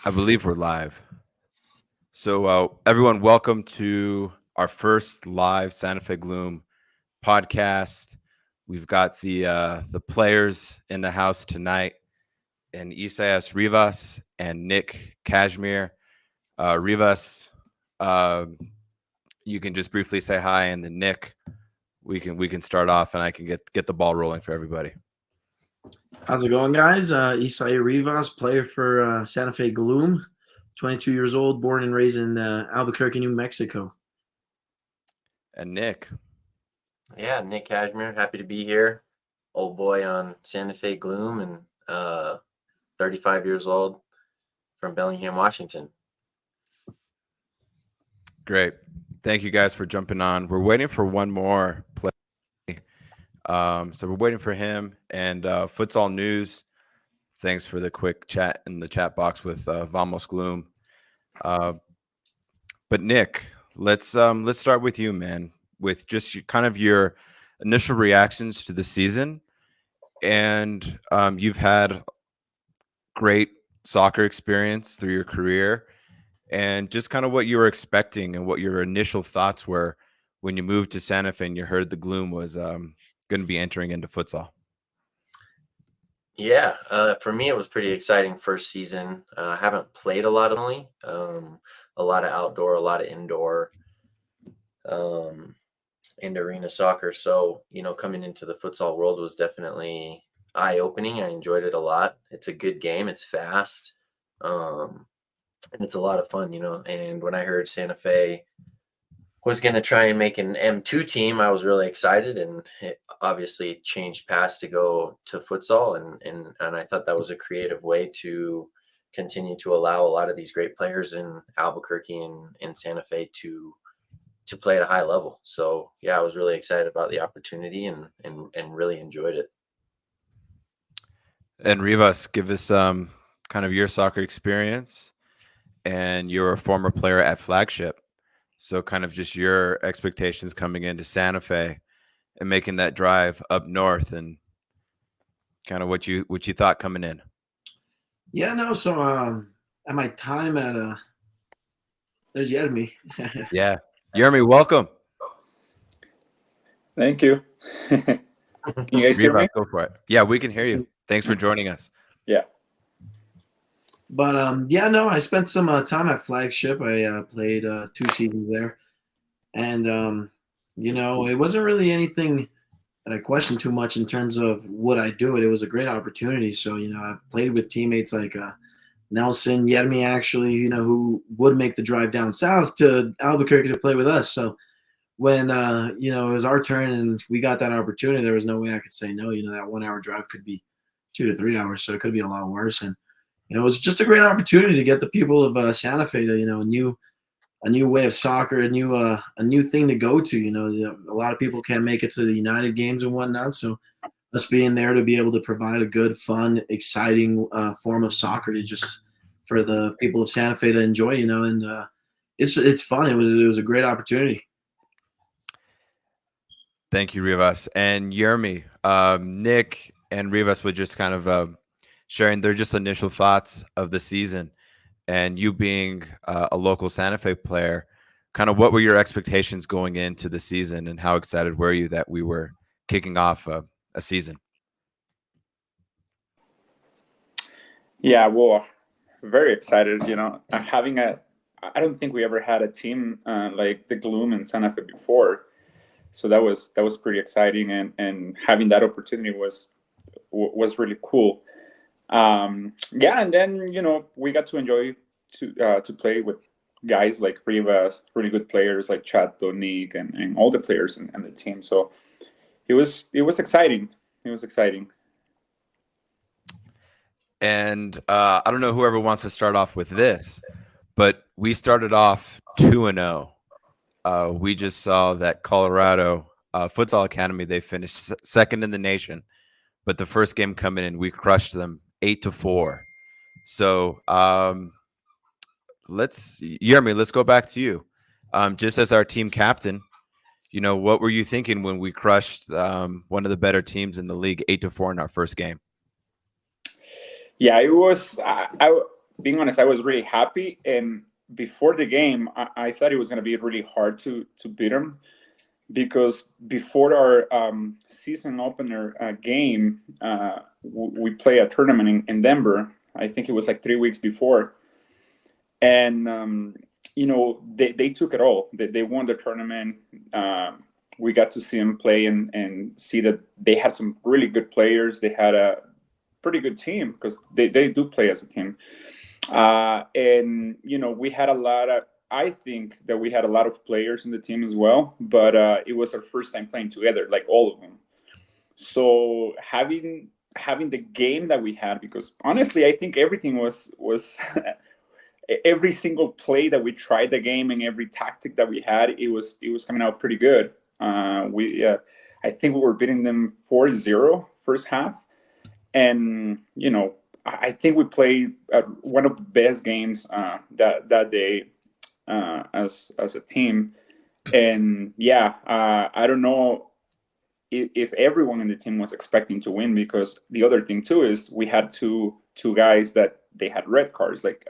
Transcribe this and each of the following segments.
I believe we're live. So, everyone, welcome to our first live Santa Fe Gloom podcast. We've got the players in the house tonight, and Isaias Rivas and Nick Kashmir. Rivas, uh, you can just briefly say hi, and then Nick, we can start off, and I can get the ball rolling for everybody. How's it going, guys? Isai Rivas, player for Santa Fe Gloom, 22 years old, born and raised in Albuquerque, New Mexico. And Nick, Yeah, Nick Kashmir, happy to be here. Old boy on Santa Fe Gloom and 35 years old from Bellingham, Washington. great. Thank you guys for jumping on. We're waiting for one more play. So we're waiting for him and futsal news. Thanks for the quick chat in the chat box with Vamos Gloom. But Nick, let's start with you, man. With just kind of your initial reactions to the season, and you've had great soccer experience through your career, and just kind of what you were expecting and what your initial thoughts were when you moved to Santa Fe and you heard the Gloom was going to be entering into futsal. Yeah, for me it was pretty exciting first season. I haven't played a lot a lot of outdoor, a lot of indoor, and arena soccer. So coming into the futsal world was definitely eye-opening. I enjoyed it a lot. It's a good game. It's fast, and it's a lot of fun. And when I heard Santa Fe was going to try and make an M2 team, I was really excited, and it obviously changed paths to go to futsal, and I thought that was a creative way to continue to allow a lot of these great players in Albuquerque and Santa Fe to play at a high level. So yeah, I was really excited about the opportunity and really enjoyed it. And Rivas, give us kind of your soccer experience, and you're a former player at Flagship. So kind of just your expectations coming into Santa Fe and making that drive up north, and kind of what you thought coming in. Yeah, no. So at my time at there's Yermi. Yeah, Jeremy, welcome. Thank you. Can you guys hear me? Rivas, go for it. Yeah, we can hear you. Thanks for joining us. Yeah. But yeah, no. I spent some time at Flagship. I played 2 seasons there, and it wasn't really anything that I questioned too much in terms of would I do it. It was a great opportunity. So I've played with teammates like Nelson Yermi, actually, who would make the drive down south to Albuquerque to play with us. So when it was our turn and we got that opportunity, there was no way I could say no. That 1 hour drive could be 2 to 3 hours, so it could be a lot worse. And it was just a great opportunity to get the people of Santa Fe to a new way of soccer, a new thing to go to. A lot of people can't make it to the United games and whatnot, so us being there to be able to provide a good, fun, exciting form of soccer to just for the people of Santa Fe to enjoy, and it's fun. It was a great opportunity. Thank you, Rivas. And Yermi, Nick and Rivas were just kind of sharing their just initial thoughts of the season. And you being a local Santa Fe player, kind of what were your expectations going into the season, and how excited were you that we were kicking off a season? Yeah, well, very excited. I don't think we ever had a team like the Gloom in Santa Fe before, so that was pretty exciting, and having that opportunity was really cool. Yeah, and then we got to enjoy to play with guys like Rivas, really good players like Chato, Nick, and all the players in the team. So it was exciting. It was exciting. And I don't know whoever wants to start off with this, but we started off 2-0. We just saw that Colorado Futsal Academy, they finished second in the nation, but the first game coming in, we crushed them 8-4. So let's go back to you. Just as our team captain, what were you thinking when we crushed one of the better teams in the league 8-4 in our first game? Yeah, it was. being honest, I was really happy. And before the game, I thought it was going to be really hard to beat them, because before our season opener game, we play a tournament in Denver. I think it was like 3 weeks before, and they took it all. They won the tournament. We got to see them play and see that they had some really good players. They had a pretty good team, because they do play as a team. And we had a lot of. I think that we had a lot of players in the team as well, but it was our first time playing together, like all of them. So having the game that we had, because honestly, I think everything was every single play that we tried the game and every tactic that we had, it was coming out pretty good. We I think we were beating them 4-0 first half, and I think we played one of the best games that day as a team. And yeah, I don't know if everyone in the team was expecting to win, because the other thing too is we had two guys that they had red cards, like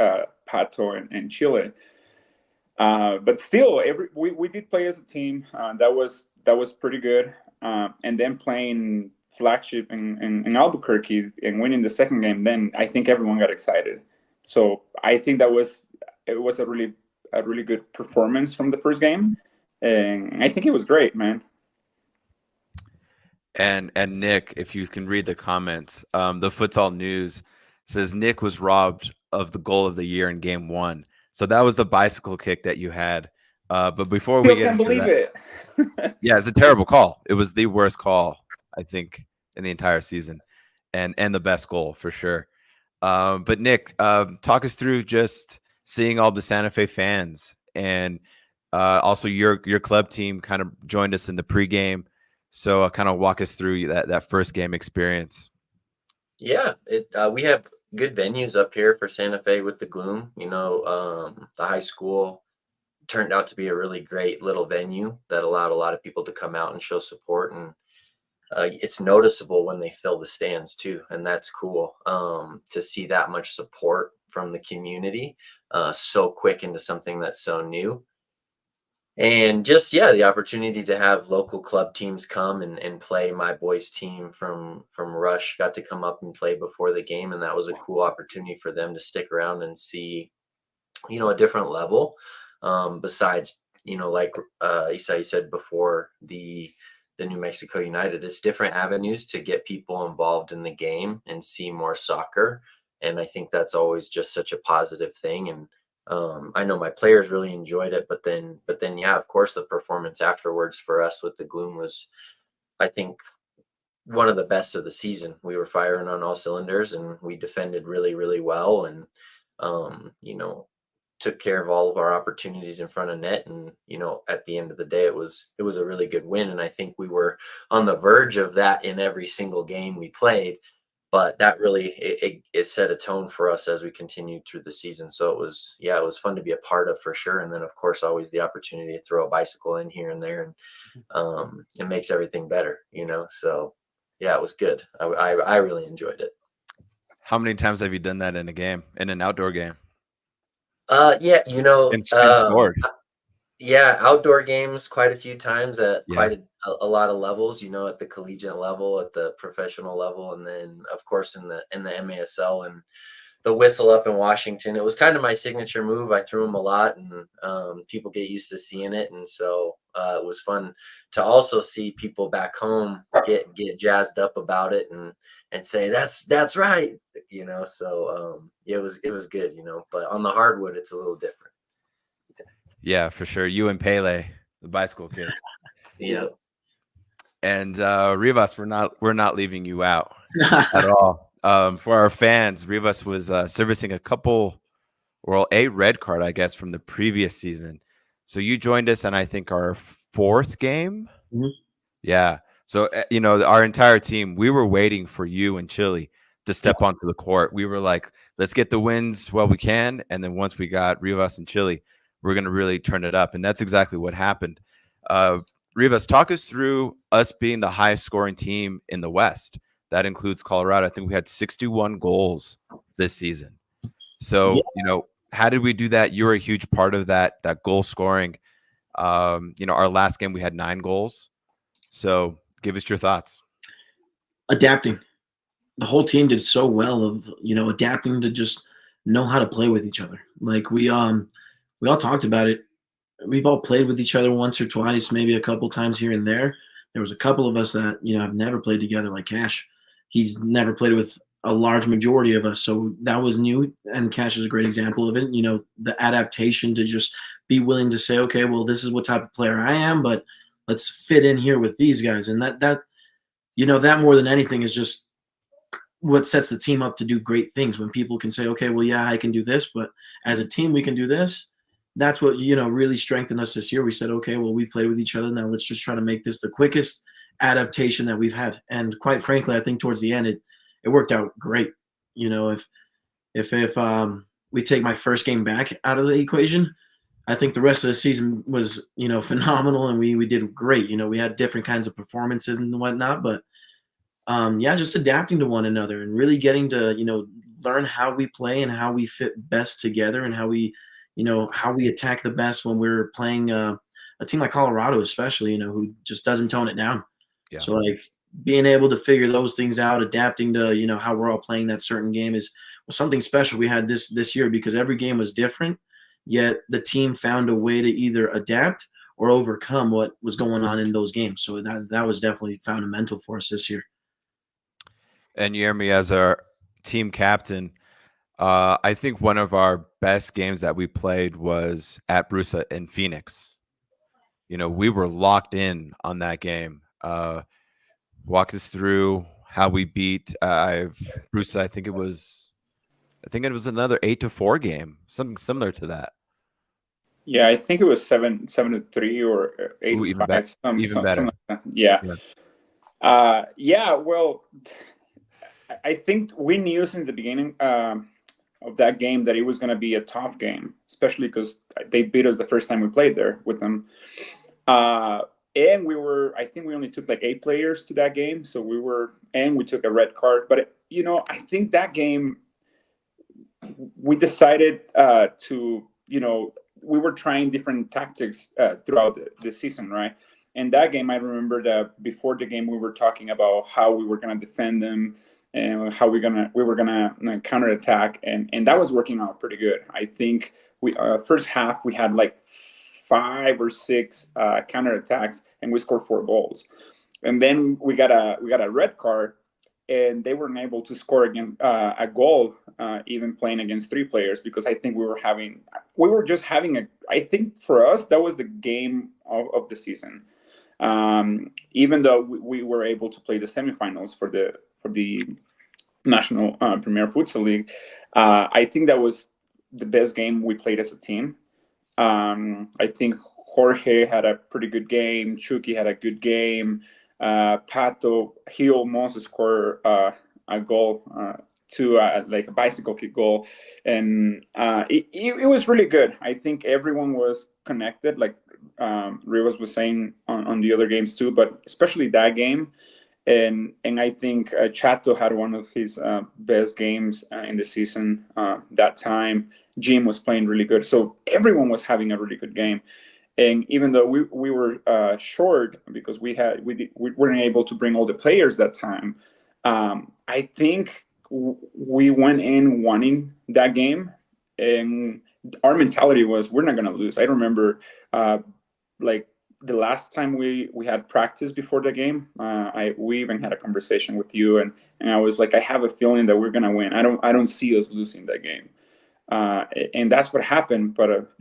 Pato and Chile. But still, we did play as a team. That was pretty good. And then playing flagship in Albuquerque and winning the second game, then I think everyone got excited. So I think it was a really good performance from the first game, and I think it was great, man. And Nick, if you can read the comments, the Futsal News says Nick was robbed of the goal of the year in game one. So that was the bicycle kick that you had. But before we Still get can't into believe that, it. yeah, it's a terrible call. It was the worst call, I think, in the entire season, and the best goal for sure. But Nick, talk us through just seeing all the Santa Fe fans, and also your club team kind of joined us in the pregame. So kind of walk us through that first game experience. Yeah, we have good venues up here for Santa Fe with the Gloom. The high school turned out to be a really great little venue that allowed a lot of people to come out and show support, and it's noticeable when they fill the stands too, and that's cool to see that much support from the community so quick into something that's so new. And just, yeah, the opportunity to have local club teams come and play. My boys team from Rush got to come up and play before the game, and that was a cool opportunity for them to stick around and see a different level, besides like Isai said before, the New Mexico United. It's different avenues to get people involved in the game and see more soccer, and I think that's always just such a positive thing. And I know my players really enjoyed it, but then yeah, of course, the performance afterwards for us with the Gloom was, I think, one of the best of the season. We were firing on all cylinders, and we defended really, really well, and um, you know, took care of all of our opportunities in front of net. And at the end of the day, it was a really good win, and I think we were on the verge of that in every single game we played. But that really it set a tone for us as we continued through the season. So it was fun to be a part of, for sure. And then, of course, always the opportunity to throw a bicycle in here and there, and it makes everything better. So yeah, it was good. I really enjoyed it. How many times have you done that in a game, in an outdoor game, Yeah, and scored? yeah, outdoor games quite a few times at Yeah. quite a lot of levels, at the collegiate level, at the professional level, and then of course in the MASL and the whistle up in Washington. It was kind of my signature move. I threw them a lot, and people get used to seeing it, and so it was fun to also see people back home get jazzed up about it and say that's right. So it was good. But on the hardwood, it's a little different. Yeah, for sure. You and Pele, the bicycle kick. Yeah. And Rivas, we're not leaving you out at all. For our fans, Rivas was servicing a red card, I guess, from the previous season. So you joined us, and I think our fourth game. Mhm. Yeah. So our entire team, we were waiting for you and Chile to step onto the court. We were like, let's get the wins while we can, and then once we got Rivas and Chile, we're gonna really turn it up, and that's exactly what happened. Uh, Rivas, talk us through us being the highest scoring team in the West. That includes Colorado. I think we had 61 goals this season. Yeah. So, how did we do that? You were a huge part of that goal scoring. Our last game we had 9 goals. So, give us your thoughts. Adapting. The whole team did so well of adapting to just know how to play with each other. Like we all talked about it. We've all played with each other once or twice, maybe a couple times here and there. There was a couple of us that have never played together, like Cash. He's never played with a large majority of us, so that was new. And Cash is a great example of it. The adaptation to just be willing to say, okay, well, this is what type of player I am, but let's fit in here with these guys. And that more than anything is just what sets the team up to do great things. When people can say, okay, well, yeah, I can do this, but as a team we can do this. That's what really strengthened us this year. We said, okay, well, we played with each other, now let's just try to make this the quickest adaptation that we've had. And quite frankly, I think towards the end it worked out great. If we take my first game back out of the equation, I think the rest of the season was phenomenal, and we did great. We had different kinds of performances and whatnot, but just adapting to one another and really getting to learn how we play and how we fit best together, and how we attack the best when we're playing a team like Colorado, especially who just doesn't tone it down. Yeah. So like being able to figure those things out, adapting to how we're all playing that certain game was something special we had this year, because every game was different, yet the team found a way to either adapt or overcome what was going on in those games. So that was definitely fundamental for us this year. And Jeremy, as our team captain, I think one of our best games that we played was at Brusa in Phoenix. We were locked in on that game. Walk us through how we beat Brusa. I think it was another 8-4 game, something similar to that. Yeah, I think it was 7-3 or 8-5, even better. something like that. Yeah. Well, I think we knew since the beginning of that game that it was going to be a tough game, especially because they beat us the first time we played there with them. And I think we only took like 8 players to that game. So we took a red card. But, I think that game, we decided to, we were trying different tactics throughout the season, right? And that game, I remember that before the game, we were talking about how we were going to defend them and how we were gonna counterattack, and that was working out pretty good. I think we first half we had like 5 or 6 counterattacks, and we scored 4 goals. And then we got a red card, and they weren't able to score again a goal, even playing against 3 players, because I think we were just having I think for us that was the game of the season. Even though we were able to play the semifinals for the National Premier Futsal League, I think that was the best game we played as a team. I think Jorge had a pretty good game. Chucky had a good game. Pato, he almost scored a goal, like a bicycle kick goal, and it was really good. I think everyone was connected, like Rivas was saying on the other games too, but especially that game. And I think Chato had one of his best games in the season that time. Jim was playing really good, so everyone was having a really good game. And even though we were short because we weren't able to bring all the players that time, I think we went in wanting that game, and our mentality was we're not going to lose. I remember like the last time we had practice before the game, we even had a conversation with you, and I was like, I have a feeling that we're gonna win. I don't see us losing that game, and that's what happened. But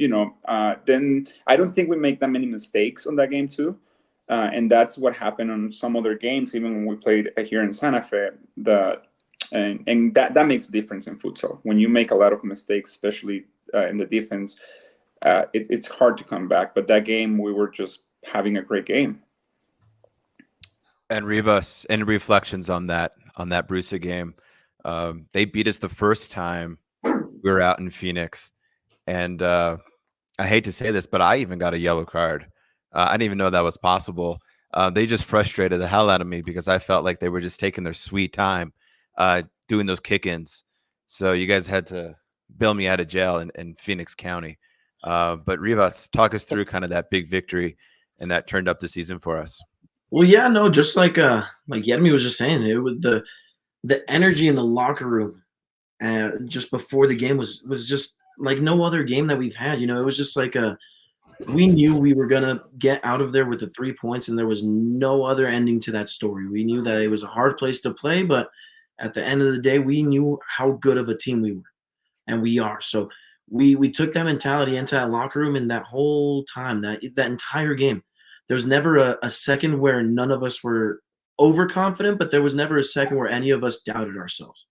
then I don't think we make that many mistakes on that game too, and that's what happened on some other games, even when we played here in Santa Fe. And that makes a difference in futsal when you make a lot of mistakes, especially in the defense. It's hard to come back, but that game we were just having a great game. And Rivas, any reflections on that Brusa game? They beat us the first time we were out in Phoenix, and I hate to say this, but I even got a yellow card. I didn't even know that was possible. They just frustrated the hell out of me because I felt like they were just taking their sweet time doing those kick-ins. So you guys had to bail me out of jail in Phoenix County. But Rivas, talk us through kind of that big victory and that turned up the season for us. Well, yeah, no, just like Yemi was just saying, it was the energy in the locker room just before the game was just like no other game that we've had. It was just like we knew we were gonna get out of there with the 3 points, and there was no other ending to that story. We knew that it was a hard place to play, but at the end of the day, we knew how good of a team we were, and we are. So we took that mentality into that locker room, and that whole time, that entire game, there was never a second where none of us were overconfident, but there was never a second where any of us doubted ourselves.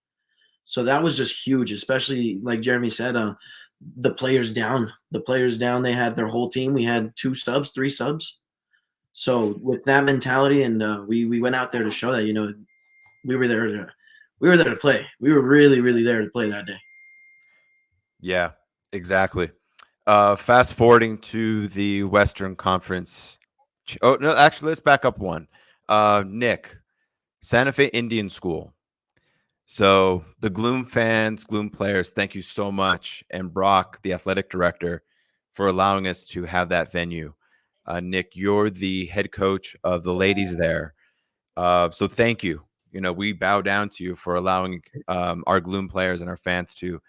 So that was just huge, especially like Jeremy said, the players down. The players down, they had their whole team. We had 2 subs, 3 subs. So with that mentality, and we went out there to show that, we were there to play. We were really, really there to play that day. Yeah, exactly. Fast forwarding to the Western Conference. Oh, no, actually, let's back up one. Nick, Santa Fe Indian School. So the Gloom fans, Gloom players, thank you so much. And Brock, the athletic director, for allowing us to have that venue. Nick, you're the head coach of the ladies there. So thank you. We bow down to you for allowing our Gloom players and our fans to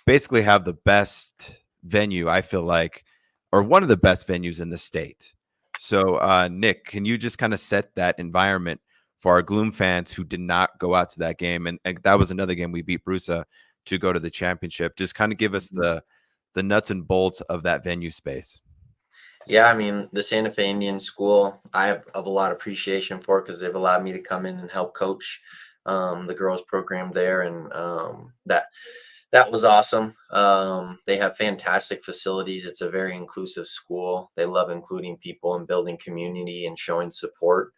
basically have the best venue, I feel like, or one of the best venues in the state. So, Nick, can you just kind of set that environment for our Gloom fans who did not go out to that game? And that was another game we beat Brusa to go to the championship. Just kind of give us the nuts and bolts of that venue space. Yeah, I mean, the Santa Fe Indian School, I have a lot of appreciation for because they've allowed me to come in and help coach the girls program there, and that was awesome. They have fantastic facilities. It's a very inclusive school. They love including people and building community and showing support.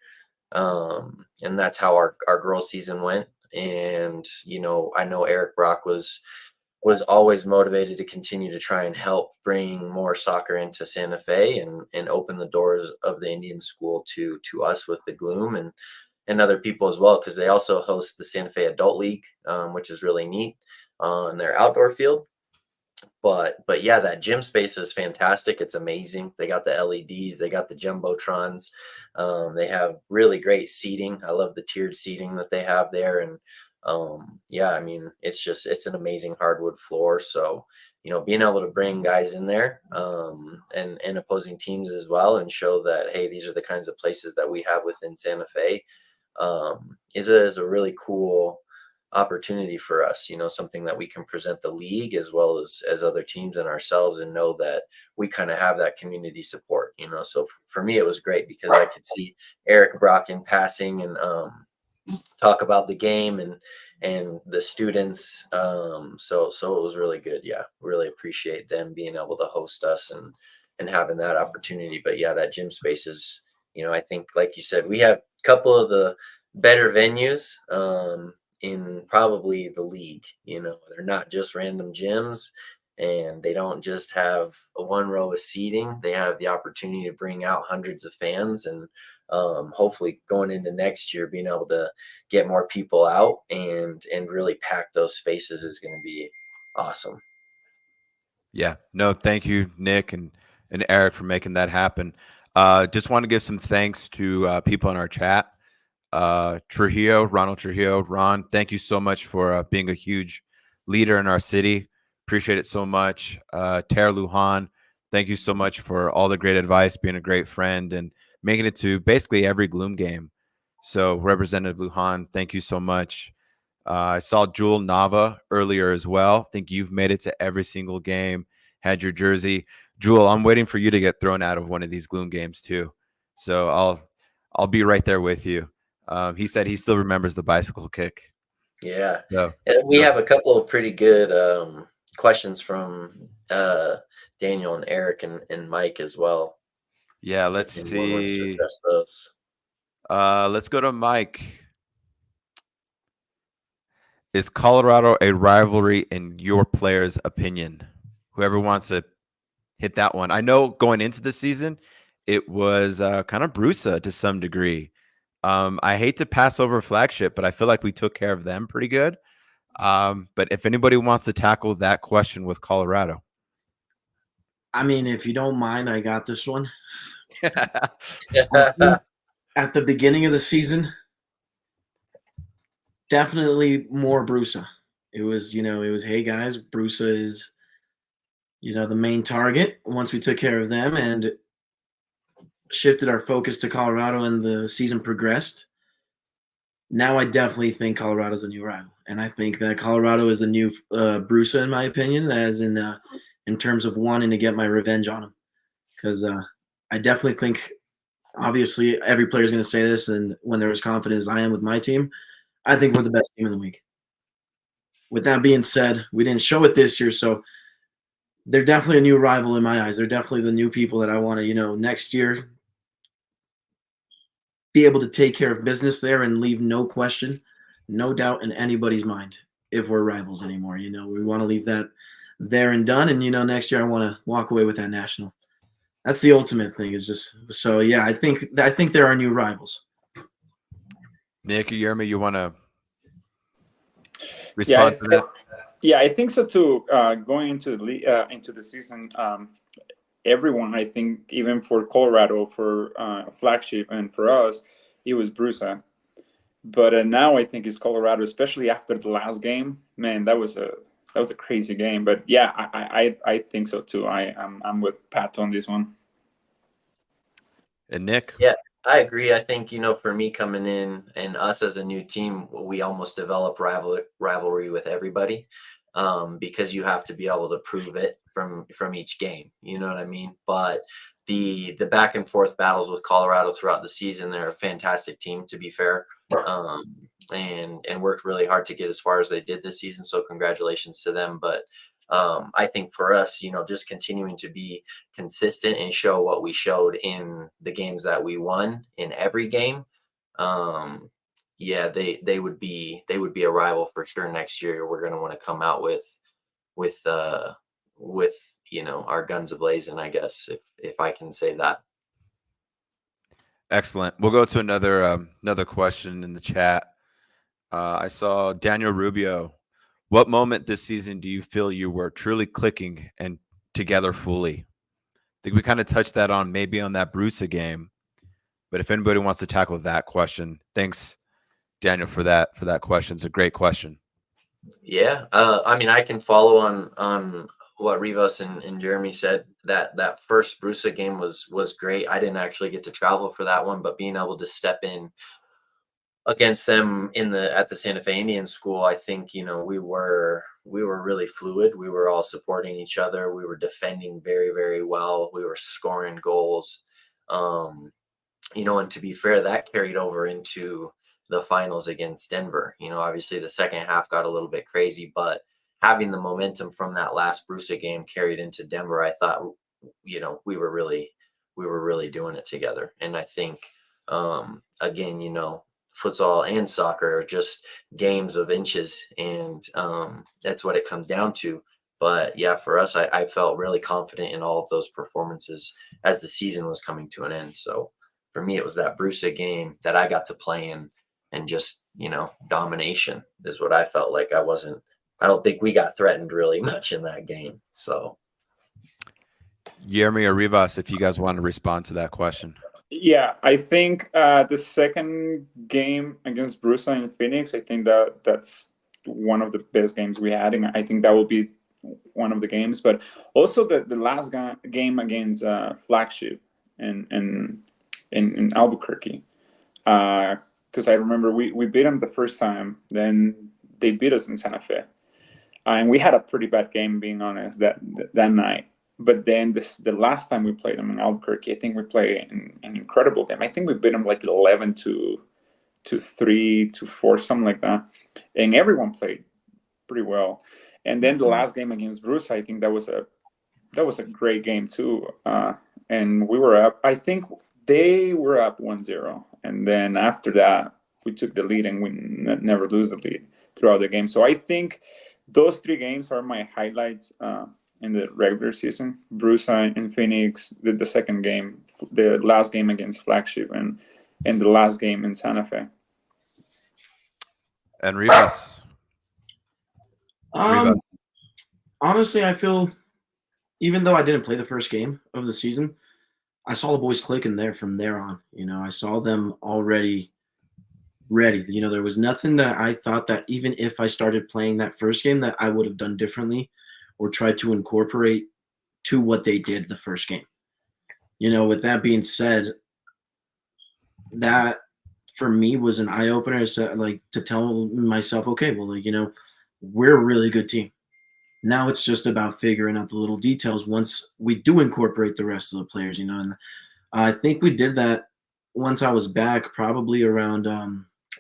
And that's how our girls season went. And I know Eric Brock was always motivated to continue to try and help bring more soccer into Santa Fe and open the doors of the Indian School to us with the Gloom and other people as well, because they also host the Santa Fe Adult League, which is really neat on their outdoor field. But yeah, that gym space is fantastic. It's amazing. They got the LEDs, they got the jumbotrons. They have really great seating. I love the tiered seating that they have there, and yeah, I mean, it's an amazing hardwood floor. So being able to bring guys in there and opposing teams as well, and show that, hey, these are the kinds of places that we have within Santa Fe, is a really cool opportunity for us, something that we can present the league as well as other teams and ourselves, and know that we kind of have that community support. So for me, it was great because I could see Eric Brock in passing and talk about the game and the students. So it was really good. Yeah, really appreciate them being able to host us and having that opportunity. But yeah, that gym space is, I think, like you said, we have a couple of the better venues in probably the league. They're not just random gyms, and they don't just have a one row of seating. They have the opportunity to bring out hundreds of fans, and hopefully going into next year, being able to get more people out and really pack those spaces is going to be awesome. Yeah, no, thank you, Nick and Eric, for making that happen. Just want to give some thanks to people in our chat. Trujillo, Ronald Trujillo, Ron, thank you so much for being a huge leader in our city. Appreciate it so much. Tara Lujan, thank you so much for all the great advice, being a great friend, and making it to basically every Gloom game. So, Representative Lujan, thank you so much. I saw Jewel Nava earlier as well. I think you've made it to every single game, had your jersey. Jewel, I'm waiting for you to get thrown out of one of these Gloom games too. So I'll be right there with you. He said he still remembers the bicycle kick. Yeah. So We have a couple of pretty good questions from Daniel and Eric and Mike as well. Yeah, let's If anyone wants to see. address those. Let's go to Mike. Is Colorado a rivalry in your players' opinion? Whoever wants to hit that one. I know going into the season, it was kind of Brusa to some degree. I hate to pass over Flagship, but I feel like we took care of them pretty good. But if anybody wants to tackle that question with Colorado. I mean, if you don't mind, I got this one. Yeah. At the beginning of the season, definitely more Brusa. It was, hey guys, Brusa is, the main target once we took care of them and shifted our focus to Colorado and the season progressed. Now I definitely think Colorado's a new rival. And I think that Colorado is the new Brusa, in my opinion, as in terms of wanting to get my revenge on him. Because I definitely think, obviously, every player is going to say this, and when they're as confident as I am with my team, I think we're the best team in the league. With that being said, we didn't show it this year, so they're definitely a new rival in my eyes. They're definitely the new people that I want to, next year be able to take care of business there and leave no question, no doubt in anybody's mind if we're rivals anymore. We want to leave that there and done. And, next year I want to walk away with that national. That's the ultimate thing is just so, yeah, I think there are new rivals. Nick or Yerma, you want to respond to that? Yeah, I think so too. Going into the season, everyone, I think, even for Colorado, for Flagship, and for us, it was Brusa. But now I think it's Colorado, especially after the last game. Man, that was a crazy game. But yeah, I think so too. I'm with Pat on this one. And Nick? Yeah, I agree. I think, for me coming in and us as a new team, we almost develop rivalry with everybody, because you have to be able to prove it from each game. You know what I mean? But the back and forth battles with Colorado throughout the season, they're a fantastic team, to be fair, and worked really hard to get as far as they did this season. So congratulations to them. But I think for us, just continuing to be consistent and show what we showed in the games that we won in every game. Yeah, they would be a rival for sure next year. We're going to want to come out with our guns ablazing, I guess, if I can say that. Excellent. We'll go to another question in the chat. I saw Daniel Rubio. What moment this season do you feel you were truly clicking and together fully? I think we kind of touched that on maybe on that Brusa game, but if anybody wants to tackle that question, thanks, Daniel, for that question. It's a great question. Yeah, I mean, I can follow on what Rivas and Jeremy said. That first Brusa game was great. I didn't actually get to travel for that one, but being able to step in against them at the Santa Fe Indian School, I think we were really fluid. We were all supporting each other. We were defending very, very well. We were scoring goals. And to be fair, that carried over into the finals against Denver. Obviously the second half got a little bit crazy, but having the momentum from that last Brusa game carried into Denver, I thought, we were really doing it together. And I think, again, futsal and soccer are just games of inches, and that's what it comes down to. But yeah, for us, I felt really confident in all of those performances as the season was coming to an end. So for me, it was that Brusa game that I got to play in, and just, domination is what I felt like. I don't think we got threatened really much in that game. So Yermi or Rivas, if you guys want to respond to that question. Yeah, I think the second game against Brusa in Phoenix, I think that's one of the best games we had, and I think that will be one of the games. But also the last game against Flagship in Albuquerque, because I remember we beat them the first time, then they beat us in Santa Fe, and we had a pretty bad game, being honest, that night. But then the last time we played them in Albuquerque, I think we played an incredible game. I think we beat them like 11 to 3 to 4, something like that. And everyone played pretty well. And then the last game against Bruce, I think that was a great game too. And we were up. I think they were up 1-0, and then after that we took the lead, and we never lose the lead throughout the game. So I think those 3 games are my highlights. In the regular season, Brusa in Phoenix, the second game, the last game against Flagship, and the last game in Santa Fe. And Rivas. Riva. Honestly, I feel even though I didn't play the first game of the season, I saw the boys clicking there from there on. I saw them already ready. There was nothing that I thought that even if I started playing that first game that I would have done differently or tried to incorporate to what they did the first game. With that being said, that for me was an eye opener to tell myself, okay, well, we're a really good team. Now it's just about figuring out the little details once we do incorporate the rest of the players, and I think we did that once I was back, probably around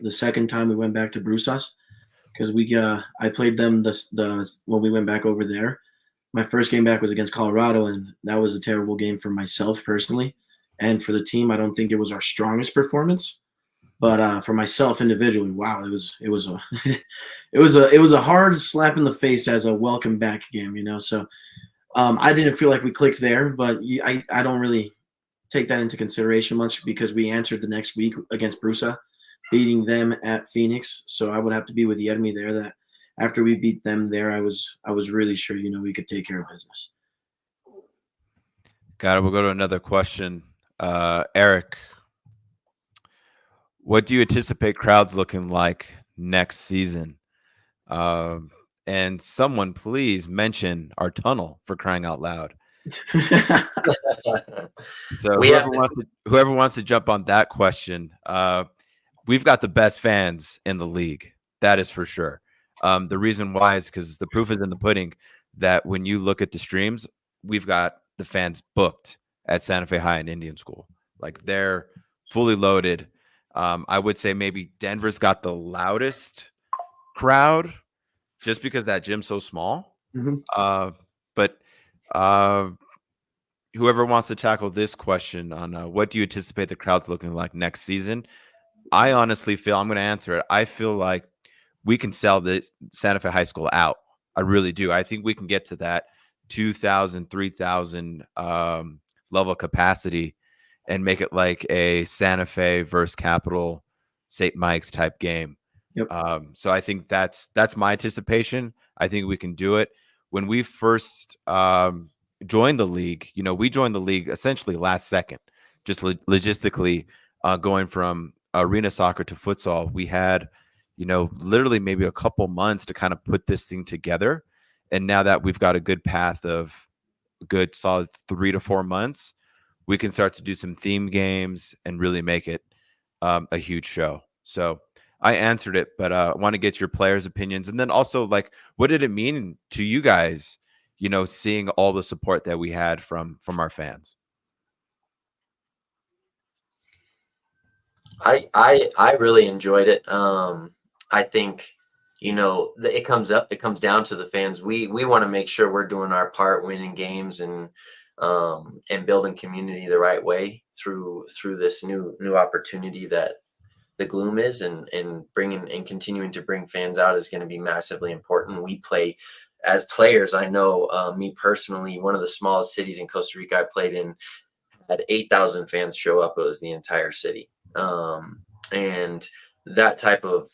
the second time we went back to Brusas, because I played them the when we went back over there. My first game back was against Colorado, and that was a terrible game for myself personally, and for the team. I don't think it was our strongest performance, but for myself individually, wow, it was a it was a hard slap in the face as a welcome back game, So I didn't feel like we clicked there, but I don't really take that into consideration much because we answered the next week against Brusa, beating them at Phoenix. So I would have to be with Yermi there. That after we beat them there, I was really sure we could take care of business. Got it. We'll go to another question. Eric, what do you anticipate crowds looking like next season? And someone please mention our tunnel, for crying out loud. So whoever wants to jump on that question, we've got the best fans in the league. That is for sure. The reason why is because the proof is in the pudding that when you look at the streams, we've got the fans booked at Santa Fe High and Indian School. Like they're fully loaded. I would say maybe Denver's got the loudest crowd just because that gym's so small. Mm-hmm. But whoever wants to tackle this question on what do you anticipate the crowd's looking like next season, I honestly feel, I'm going to answer it. I feel like we can sell the Santa Fe High School out. I really do. I think we can get to that 2,000, 3,000 level capacity and make it like a Santa Fe versus Capital St. Mike's type game. Yep. So I think that's my anticipation. I think we can do it. When we first joined the league, we joined the league essentially last second, just logistically going from arena soccer to futsal. We had, literally maybe a couple months to kind of put this thing together. And now that we've got a good path of a good solid 3 to 4 months, we can start to do some theme games and really make it a huge show. So I answered it, but I want to get your players' opinions. And then also, like, what did it mean to you guys, seeing all the support that we had from our fans? I really enjoyed it. I think, it comes down to the fans. We want to make sure we're doing our part, winning games and building community the right way through this new opportunity that the Gloom is, and bringing and continuing to bring fans out is going to be massively important. We play as players. I know me personally, one of the smallest cities in Costa Rica I played in had 8,000 fans show up. It was the entire city. And that type of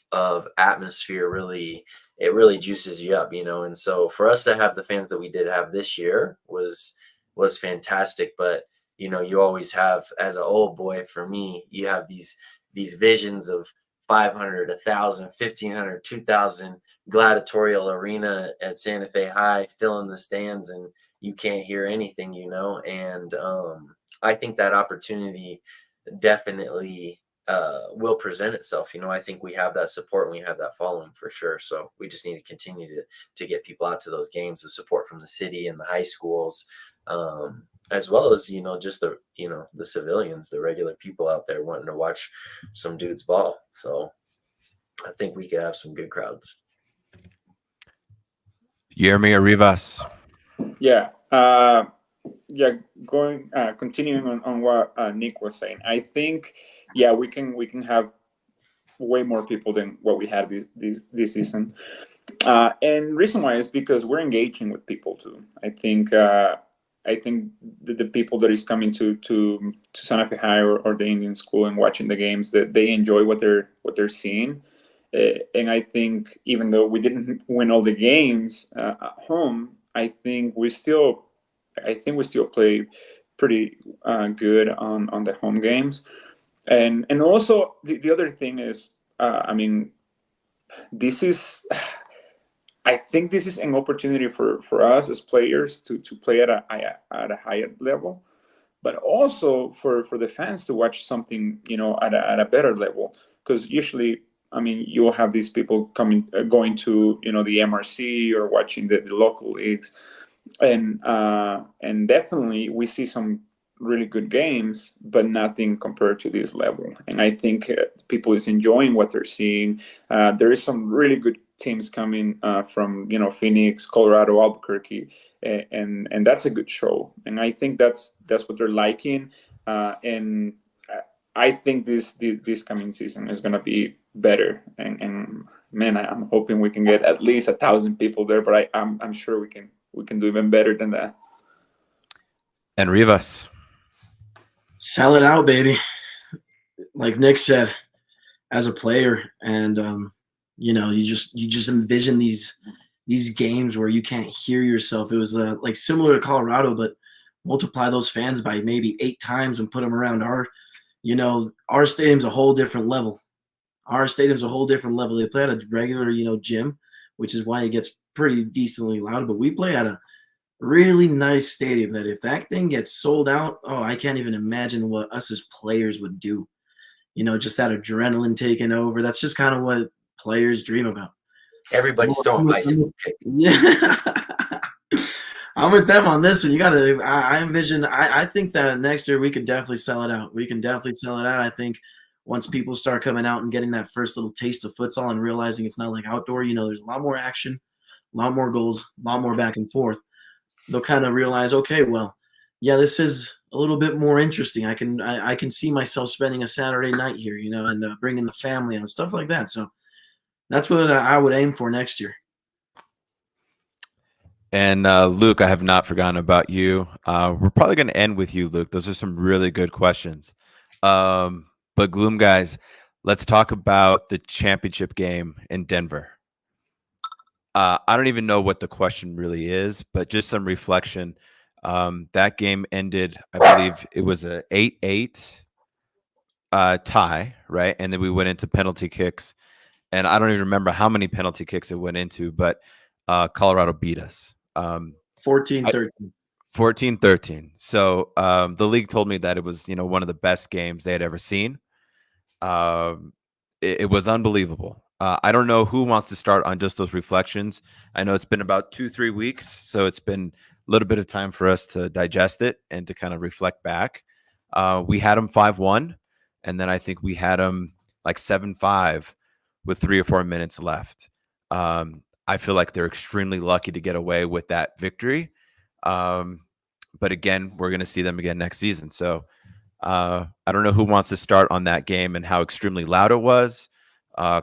atmosphere really juices you up, and so for us to have the fans that we did have this year was fantastic. But you always have, as an old boy, for me, you have these visions of 500, 1,000, 1,500, 2,000 gladiatorial arena at Santa Fe High, filling the stands, and you can't hear anything, and I think that opportunity definitely will present itself. I think we have that support and we have that following for sure. So we just need to continue to get people out to those games with support from the city and the high schools, as well as just the civilians, the regular people out there wanting to watch some dudes ball. So I think we could have some good crowds. Yermi Rivas. Yeah. Continuing on what Nick was saying, I think we can have way more people than what we had this season, and reason why is because we're engaging with people too. I think the people that is coming to Santa Fe High or the Indian School and watching the games, that they enjoy what they're seeing, And I think even though we didn't win all the games at home, I think we still play pretty good on the home games. And also the other thing is, I mean, this is I think this is an opportunity for us as players to play at a higher level, but also for the fans to watch something, you know, at a better level. Because usually, I mean, you'll have these people coming going to, you know, the MRC or watching the local leagues, and definitely we see some really good games, but nothing compared to this level. And I think people is enjoying what they're seeing. There is some really good teams coming from, you know, Phoenix, Colorado, Albuquerque, and that's a good show. And I think that's what they're liking. And I think this coming season is going to be better. And man, I'm hoping we can get at least 1,000 people there. But I'm sure we can do even better than that. And Rivas. Sell it out, baby. Like Nick said, as a player, and you know, you just envision these games where you can't hear yourself. It was like similar to Colorado, but multiply those fans by maybe 8 times and put them around our, you know, our stadium's a whole different level. Our stadium's a whole different level. They play at a regular, you know, gym, which is why it gets pretty decently loud. But we play at a really nice stadium that if that thing gets sold out, oh, I can't even imagine what us as players would do. You know, just that adrenaline taking over. That's just kind of what players dream about. Everybody's throwing bicycle kicks. Yeah. I'm with them on this one. You got to, I envision, I think that next year we could definitely sell it out. We can definitely sell it out. I think once people start coming out and getting that first little taste of futsal and realizing it's not like outdoor, you know, there's a lot more action, a lot more goals, a lot more back and forth. They'll kind of realize, okay, well, yeah, this is a little bit more interesting. I can see myself spending a Saturday night here, you know, and bringing the family and stuff like that. So that's what I would aim for next year. And Luke, I have not forgotten about you. We're probably going to end with you, Luke. Those are some really good questions. But Gloom guys, let's talk about the championship game in Denver. I don't even know what the question really is, but just some reflection. That game ended, I believe it was a 8-8 tie, right? And then we went into penalty kicks. And I don't even remember how many penalty kicks it went into, but Colorado beat us. 14-13. 14-13. So the league told me that it was, you know, one of the best games they had ever seen. It was unbelievable. I don't know who wants to start on just those reflections. I know it's been about 2-3 weeks, so it's been a little bit of time for us to digest it and to kind of reflect back. We had them 5-1, and then I think we had them like 7-5 with 3 or 4 minutes left. I feel like they're extremely lucky to get away with that victory. But again, we're going to see them again next season. So I don't know who wants to start on that game and how extremely loud it was.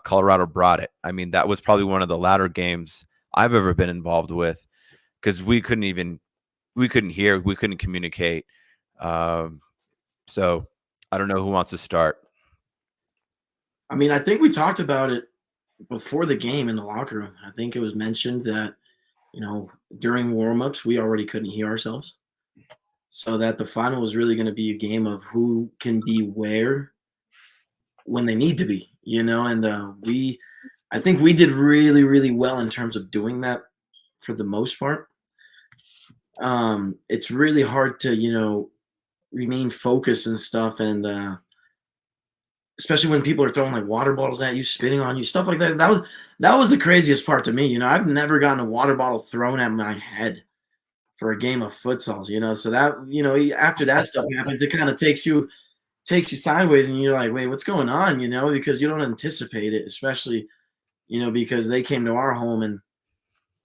Colorado brought it. I mean, that was probably one of the louder games I've ever been involved with because we couldn't hear, we couldn't communicate. So I don't know who wants to start. I mean, I think we talked about it before the game in the locker room. I think it was mentioned that, you know, during warm-ups, we already couldn't hear ourselves. So that the final was really going to be a game of who can be where when they need to be, you know, and I think we did really, really well in terms of doing that for the most part. It's really hard to, you know, remain focused and stuff, and especially when people are throwing like water bottles at you, spitting on you, stuff like that. That was the craziest part to me. You know, I've never gotten a water bottle thrown at my head for a game of futsals, you know. So that, you know, after that stuff happens, it kind of takes you sideways, and you're like, wait, what's going on? You know, because you don't anticipate it, especially, you know, because they came to our home and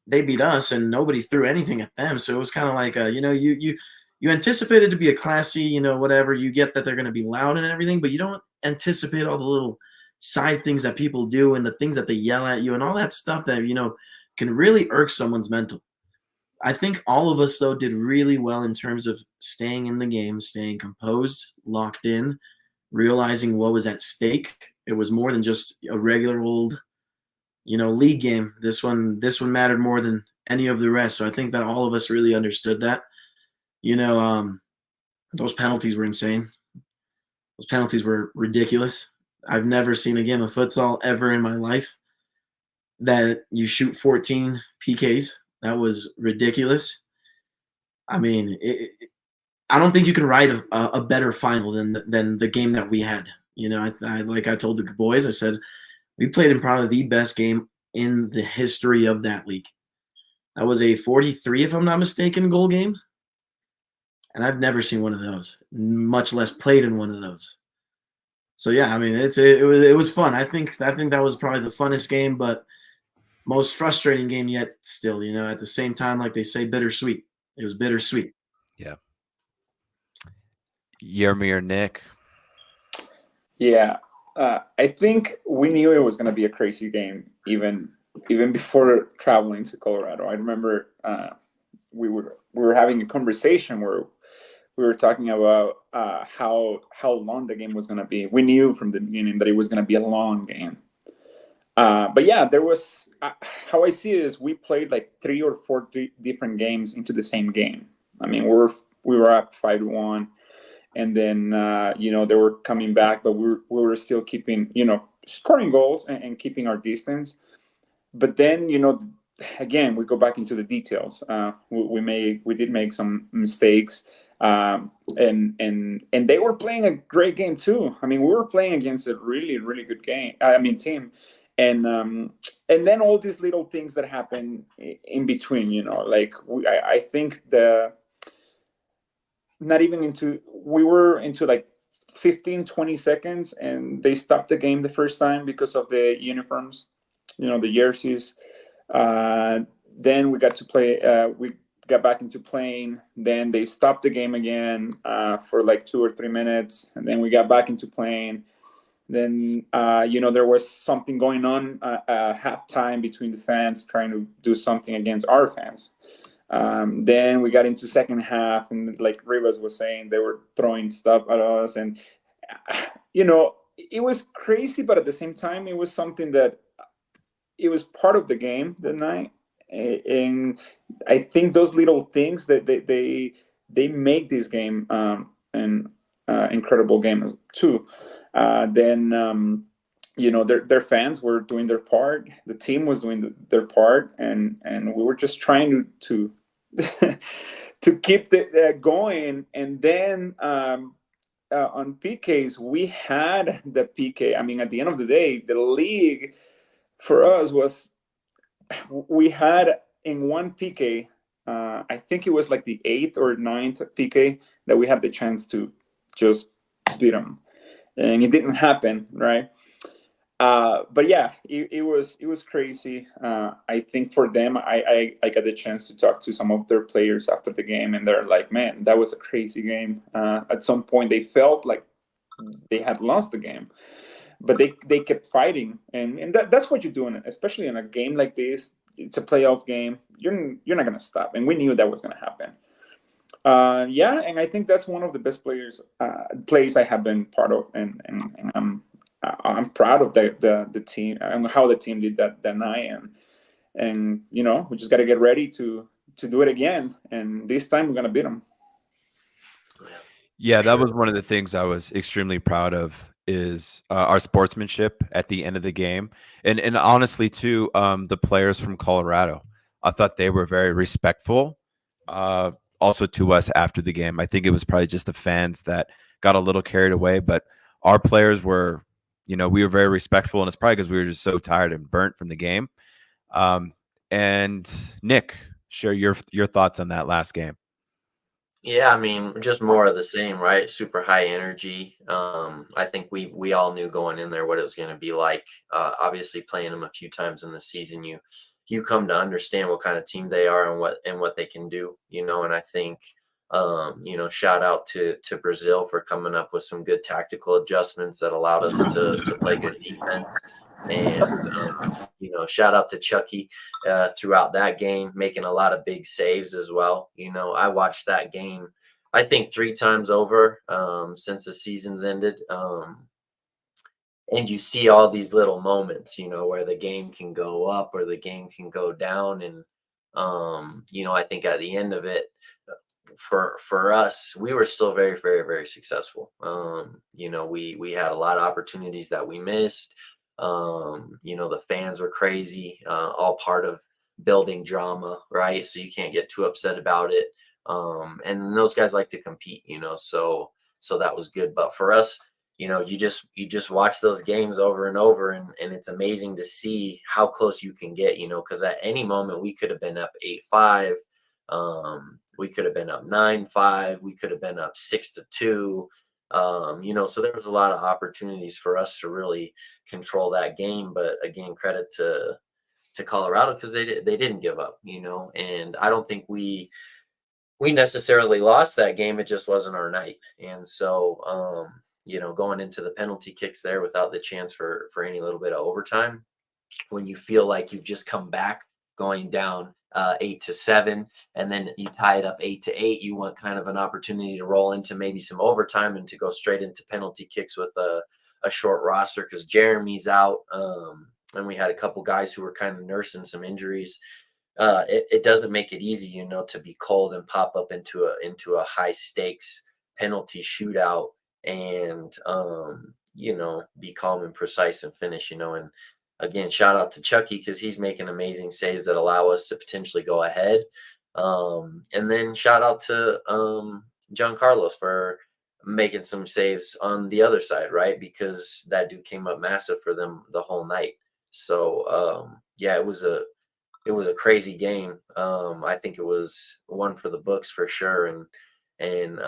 they beat us, and nobody threw anything at them. So it was kind of like, you know, you anticipate it to be a classy, you know, whatever. You get that they're going to be loud and everything, but you don't anticipate all the little side things that people do and the things that they yell at you and all that stuff that, you know, can really irk someone's mental. I think all of us, though, did really well in terms of staying in the game, staying composed, locked in, realizing what was at stake. It was more than just a regular old league game. This one mattered more than any of the rest. So I think that all of us really understood that. Those penalties were insane. Those penalties were ridiculous. I've never seen a game of futsal ever in my life that you shoot 14 PKs. That was ridiculous. I mean, I don't think you can write a better final than the game that we had. Like I told the boys, I said we played in probably the best game in the history of that league. That was a 43, if I'm not mistaken, goal game, and I've never seen one of those, much less played in one of those. So yeah, I mean, it was fun. I think that was probably the funnest game, but most frustrating game yet. Still, at the same time, like they say, bittersweet. It was bittersweet. Yeah. Yermi or Nick? Yeah, I think we knew it was going to be a crazy game even before traveling to Colorado. I remember we were having a conversation where we were talking about how long the game was going to be. We knew from the beginning that it was going to be a long game. But yeah, there was how I see it is we played like 3 or 4 different games into the same game. I mean, we were up 5-1, and then they were coming back, but we were still keeping scoring goals and keeping our distance. But then again, we go back into the details. We did make some mistakes, and they were playing a great game too. I mean, we were playing against a really really good team, and then all these little things that happen in between. Like I think we were into like 15-20 seconds, and they stopped the game the first time because of the uniforms, the jerseys. Then we got to play. We got back into playing. Then they stopped the game again for like 2 or 3 minutes, and then we got back into playing. Then there was something going on halftime between the fans trying to do something against our fans. Then we got into second half, and like Rivas was saying, they were throwing stuff at us, and it was crazy, but at the same time, it was something that it was part of the game that night, and I think those little things that they make this game an incredible game too. Then their fans were doing their part, the team was doing their part, and we were just trying to to keep going. And then on PKs, we had the PK. I mean, at the end of the day, the league for us was, we had in one PK, I think it was like the 8th or 9th PK, that we had the chance to just beat them, and it didn't happen, right? But yeah, it was crazy. I think for them, I got the chance to talk to some of their players after the game, and they're like, man, that was a crazy game. At some point, they felt like they had lost the game, but they kept fighting, and that's what you're doing, especially in a game like this. It's a playoff game. You're not gonna stop, and we knew that was gonna happen. Yeah, and I think that's one of the best plays I have been part of, and I'm proud of the team and how the team did that night, and we just got to get ready to do it again, and this time we're gonna beat them. Yeah, that was one of the things I was extremely proud of, is our sportsmanship at the end of the game, and honestly too, the players from Colorado. I thought they were very respectful, also to us after the game. I think it was probably just the fans that got a little carried away, but our players were, we were very respectful, and it's probably because we were just so tired and burnt from the game. And Nick, share your thoughts on that last game. Yeah, I mean, just more of the same, right? Super high energy. I think we all knew going in there what it was going to be like. Obviously, playing them a few times in the season, you come to understand what kind of team they are and what they can do. And I think shout out to Brazil for coming up with some good tactical adjustments that allowed us to play good defense. And shout out to Chucky throughout that game, making a lot of big saves as well. I watched that game, I think 3 times over since the season's ended. and you see all these little moments, where the game can go up or the game can go down. And, I think at the end of it, for us, we were still very, very, very successful. We had a lot of opportunities that we missed. The fans were crazy, all part of building drama, right? So you can't get too upset about it. And those guys like to compete, so that was good. But for us, you just watch those games over and over, and it's amazing to see how close you can get, because at any moment we could have been up 8-5. We could have been up 9-5. We could have been up 6-2. So there was a lot of opportunities for us to really control that game. But again, credit to Colorado, because they didn't give up, and I don't think we necessarily lost that game. It just wasn't our night. And so going into the penalty kicks there without the chance for any little bit of overtime, when you feel like you've just come back going down 8-7, and then you tie it up 8-8, you want kind of an opportunity to roll into maybe some overtime and to go straight into penalty kicks with a short roster, because Jeremy's out, and we had a couple guys who were kind of nursing some injuries. It doesn't make it easy, to be cold and pop up into a high stakes penalty shootout, and be calm and precise and finish. And again, shout out to Chucky, because he's making amazing saves that allow us to potentially go ahead. And then shout out to John Carlos for making some saves on the other side, right? Because that dude came up massive for them the whole night. So yeah, it was a crazy game. I think it was one for the books for sure. And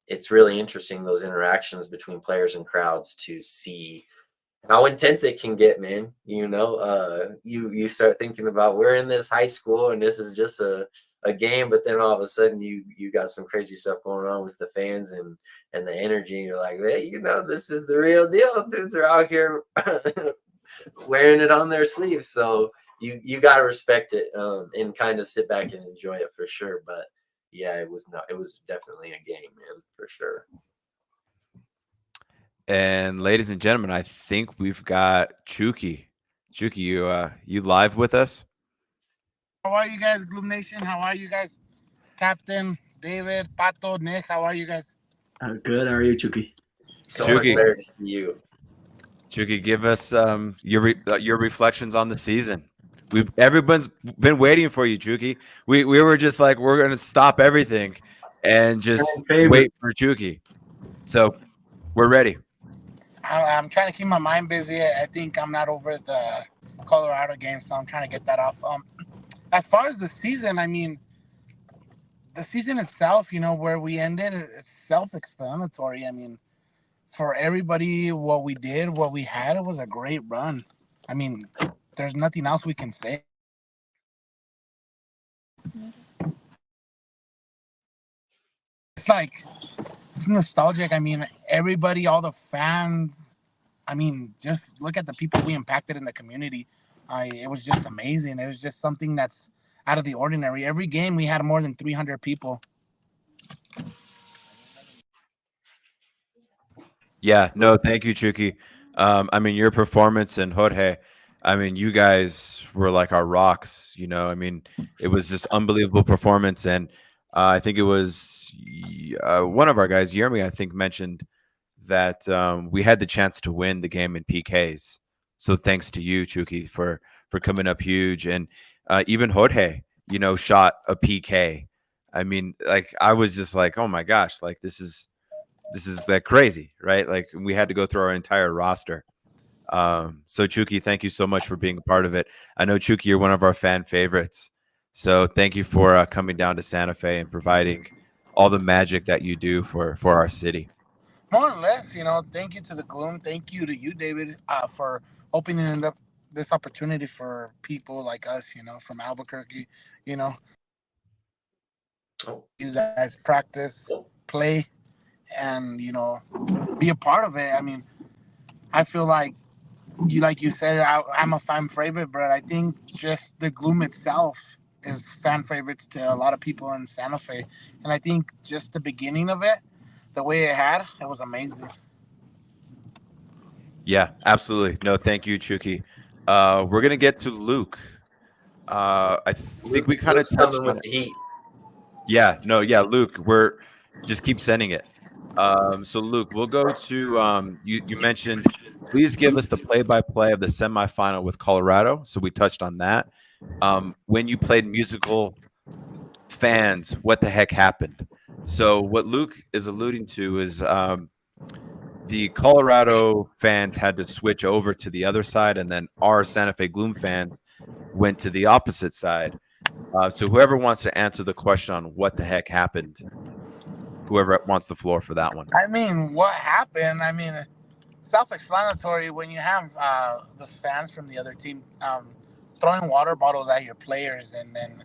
it's really interesting, those interactions between players and crowds, to see how intense it can get, man. You start thinking about, we're in this high school and this is just a game, but then all of a sudden you got some crazy stuff going on with the fans and the energy, and you're like, hey, this is the real deal. Dudes are out here wearing it on their sleeves. So you got to respect it, and kind of sit back and enjoy it for sure. But yeah, it was definitely a game, man, for sure. And ladies and gentlemen, I think we've got Chuki. Chuki, you live with us? How are you guys, Gloom Nation? How are you guys, Captain, David, Pato, Nick? How are you guys? Good. How are you, Chucky? So much Chuki. better to see you. Chuki, give us your reflections on the season. Everyone's been waiting for you, Chuki. We were just like, we're gonna stop everything and just favorite. wait for Chuki. So we're ready. I'm trying to keep my mind busy. I think I'm not over the Colorado game, so I'm trying to get that off. As far as the season, I mean, the season itself, where we ended, it's self-explanatory. I mean, for everybody, what we did, what we had, it was a great run. I mean, there's nothing else we can say. It's like, it's nostalgic. I mean, everybody, all the fans, I mean, just look at the people we impacted in the community. It was just amazing. It was just something that's out of the ordinary. Every game we had more than 300 people. Yeah, no, thank you, Chuki. I mean, your performance and Jorge, I mean, you guys were like our rocks, I mean, it was this unbelievable performance. And I think it was one of our guys, Jeremy, I think, mentioned that we had the chance to win the game in PKs. So thanks to you, Chuki, for coming up huge. And even Jorge, shot a PK. I mean, like, I was just like, oh my gosh, like this is like crazy, right? Like, we had to go through our entire roster. So Chuki, thank you so much for being a part of it. I know, Chuki, you're one of our fan favorites. So thank you for coming down to Santa Fe and providing all the magic that you do for our city. More or less, thank you to the Gloom. Thank you to you, David, for opening up this opportunity for people like us, from Albuquerque, Oh, you guys practice, play, and, be a part of it. I mean, I feel like you said, I'm a fan favorite, but I think just the Gloom itself is fan favorites to a lot of people in Santa Fe. And I think just the beginning of it, the way it was amazing. Yeah, absolutely. No, thank you, Chucky. We're gonna get to Luke. I think we kind of Luke's touched coming on with it. the heat. Yeah, no, yeah, Luke. We're just keep sending it. So Luke, we'll go to you mentioned. Please give us the play-by-play of the semifinal with Colorado. So we touched on that. When you played musical fans, what the heck happened? So what Luke is alluding to is the Colorado fans had to switch over to the other side, and then our Santa Fe Gloom fans went to the opposite side. So whoever wants to answer the question on what the heck happened, whoever wants the floor for that one. I mean, what happened? I mean, self-explanatory. When you have the fans from the other team throwing water bottles at your players, and then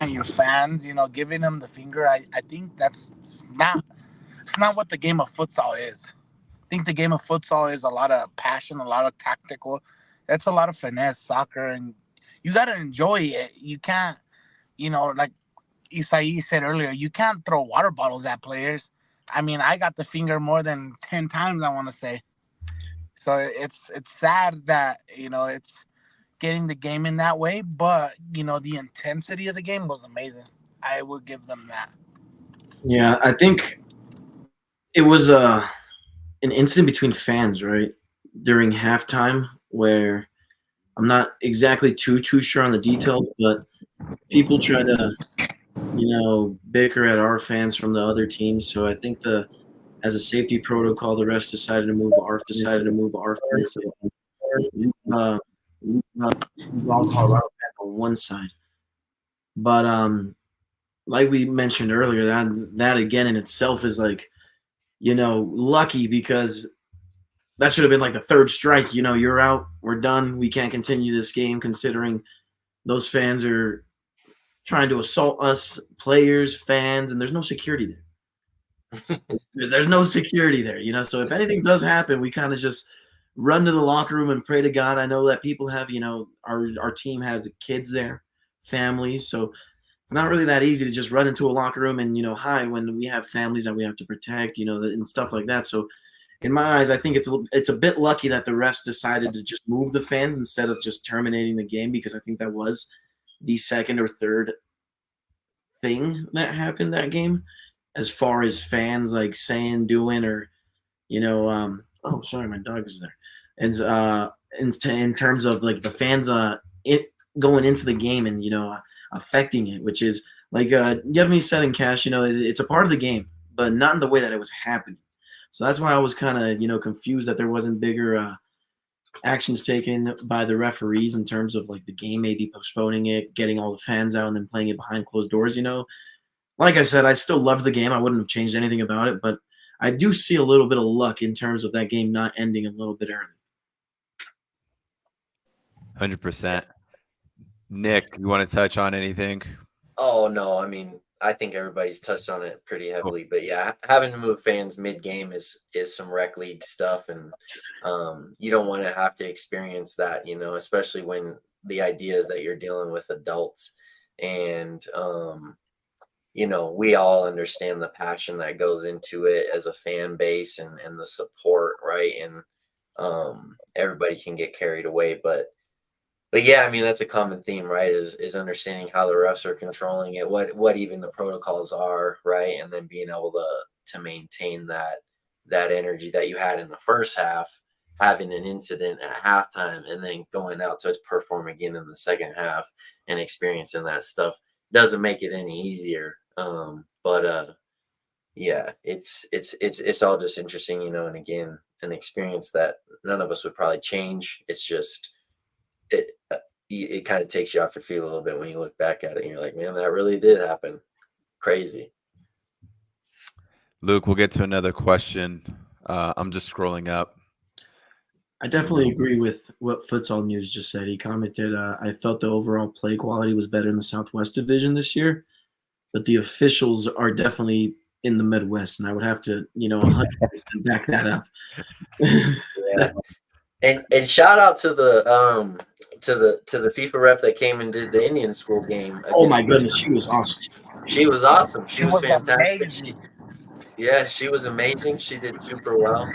your fans, giving them the finger. I think that's not. It's not what the game of futsal is. I think the game of futsal is a lot of passion, a lot of tactical. It's a lot of finesse soccer, and you got to enjoy it. You can't, like Isai said earlier, you can't throw water bottles at players. I mean, I got the finger more than 10 times, I want to say. So it's sad that, it's getting the game in that way, but, the intensity of the game was amazing. I would give them that. Yeah, I think it was an incident between fans, right? During halftime where I'm not exactly too sure on the details, but people try to, bicker at our fans from the other teams. So I think as a safety protocol, the refs decided to move our fans. Uh, all Colorado fans on one side, but like we mentioned earlier, that again in itself is like, lucky because that should have been like the third strike. You're out, we're done, we can't continue this game considering those fans are trying to assault us players, fans, and there's no security there. There's no security there, so if anything does happen, we kind of just run to the locker room and pray to God. I know that people have, our team had kids there, families, so it's not really that easy to just run into a locker room and hide when we have families that we have to protect, and stuff like that. So in my eyes, I think it's a bit lucky that the refs decided to just move the fans instead of just terminating the game, because I think that was the second or third thing that happened that game, as far as fans like saying, doing, or oh, sorry, my dog is there. And in terms of like the fans going into the game and affecting it, which is like Yevgeny said in Cash, it's a part of the game, but not in the way that it was happening. So that's why I was kind of confused that there wasn't bigger actions taken by the referees in terms of like the game maybe postponing it, getting all the fans out, and then playing it behind closed doors. Like I said, I still love the game. I wouldn't have changed anything about it, but I do see a little bit of luck in terms of that game not ending a little bit early. 100%. Nick, you want to touch on anything? Oh no, I mean, I think everybody's touched on it pretty Oh, heavily, but yeah, having to move fans mid game is some rec league stuff, and you don't want to have to experience that, especially when the idea is that you're dealing with adults, and we all understand the passion that goes into it as a fan base, and the support, right? And everybody can get carried away, but yeah, I mean, that's a common theme, right? Is understanding how the refs are controlling it, what even the protocols are, right? And then being able to maintain that energy that you had in the first half, having an incident at halftime, and then going out to perform again in the second half and experiencing that stuff doesn't make it any easier. But yeah, it's all just interesting, and again, an experience that none of us would probably change. It's just it kind of takes you off your feet a little bit when you look back at it and you're like, man, that really did happen. Crazy. Luke, we'll get to another question. I'm just scrolling up. I definitely agree with what Futsal News just said. He commented, I felt the overall play quality was better in the Southwest Division this year, but the officials are definitely in the Midwest, and I would have to, 100% back that up. Yeah. And shout out to the FIFA ref that came and did the Indian school game. Oh my goodness, she was awesome. She was awesome. She was fantastic. Amazing. Yeah, she was amazing. She did super well.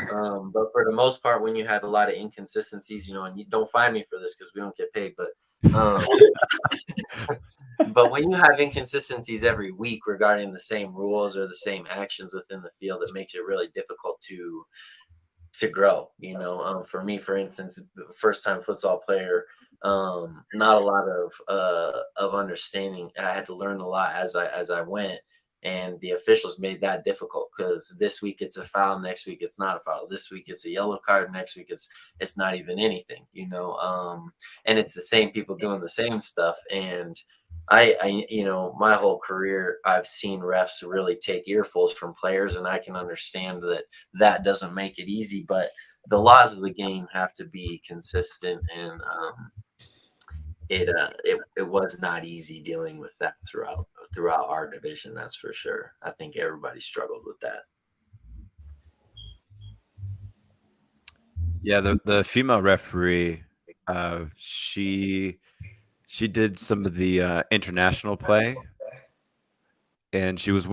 But for the most part, when you had a lot of inconsistencies, and you don't find me for this because we don't get paid, um, but when you have inconsistencies every week regarding the same rules or the same actions within the field, it makes it really difficult to grow. For me, for instance, first time futsal player, not a lot of understanding. I had to learn a lot as I went, and the officials made that difficult because this week it's a foul, next week it's not a foul, this week it's a yellow card, next week it's not even anything. And it's the same people doing the same stuff. And my whole career, I've seen refs really take earfuls from players, and I can understand that doesn't make it easy, but the laws of the game have to be consistent, and it was not easy dealing with that throughout our division. That's for sure. I think everybody struggled with that. Yeah, the female referee, she did some of the international play, and she was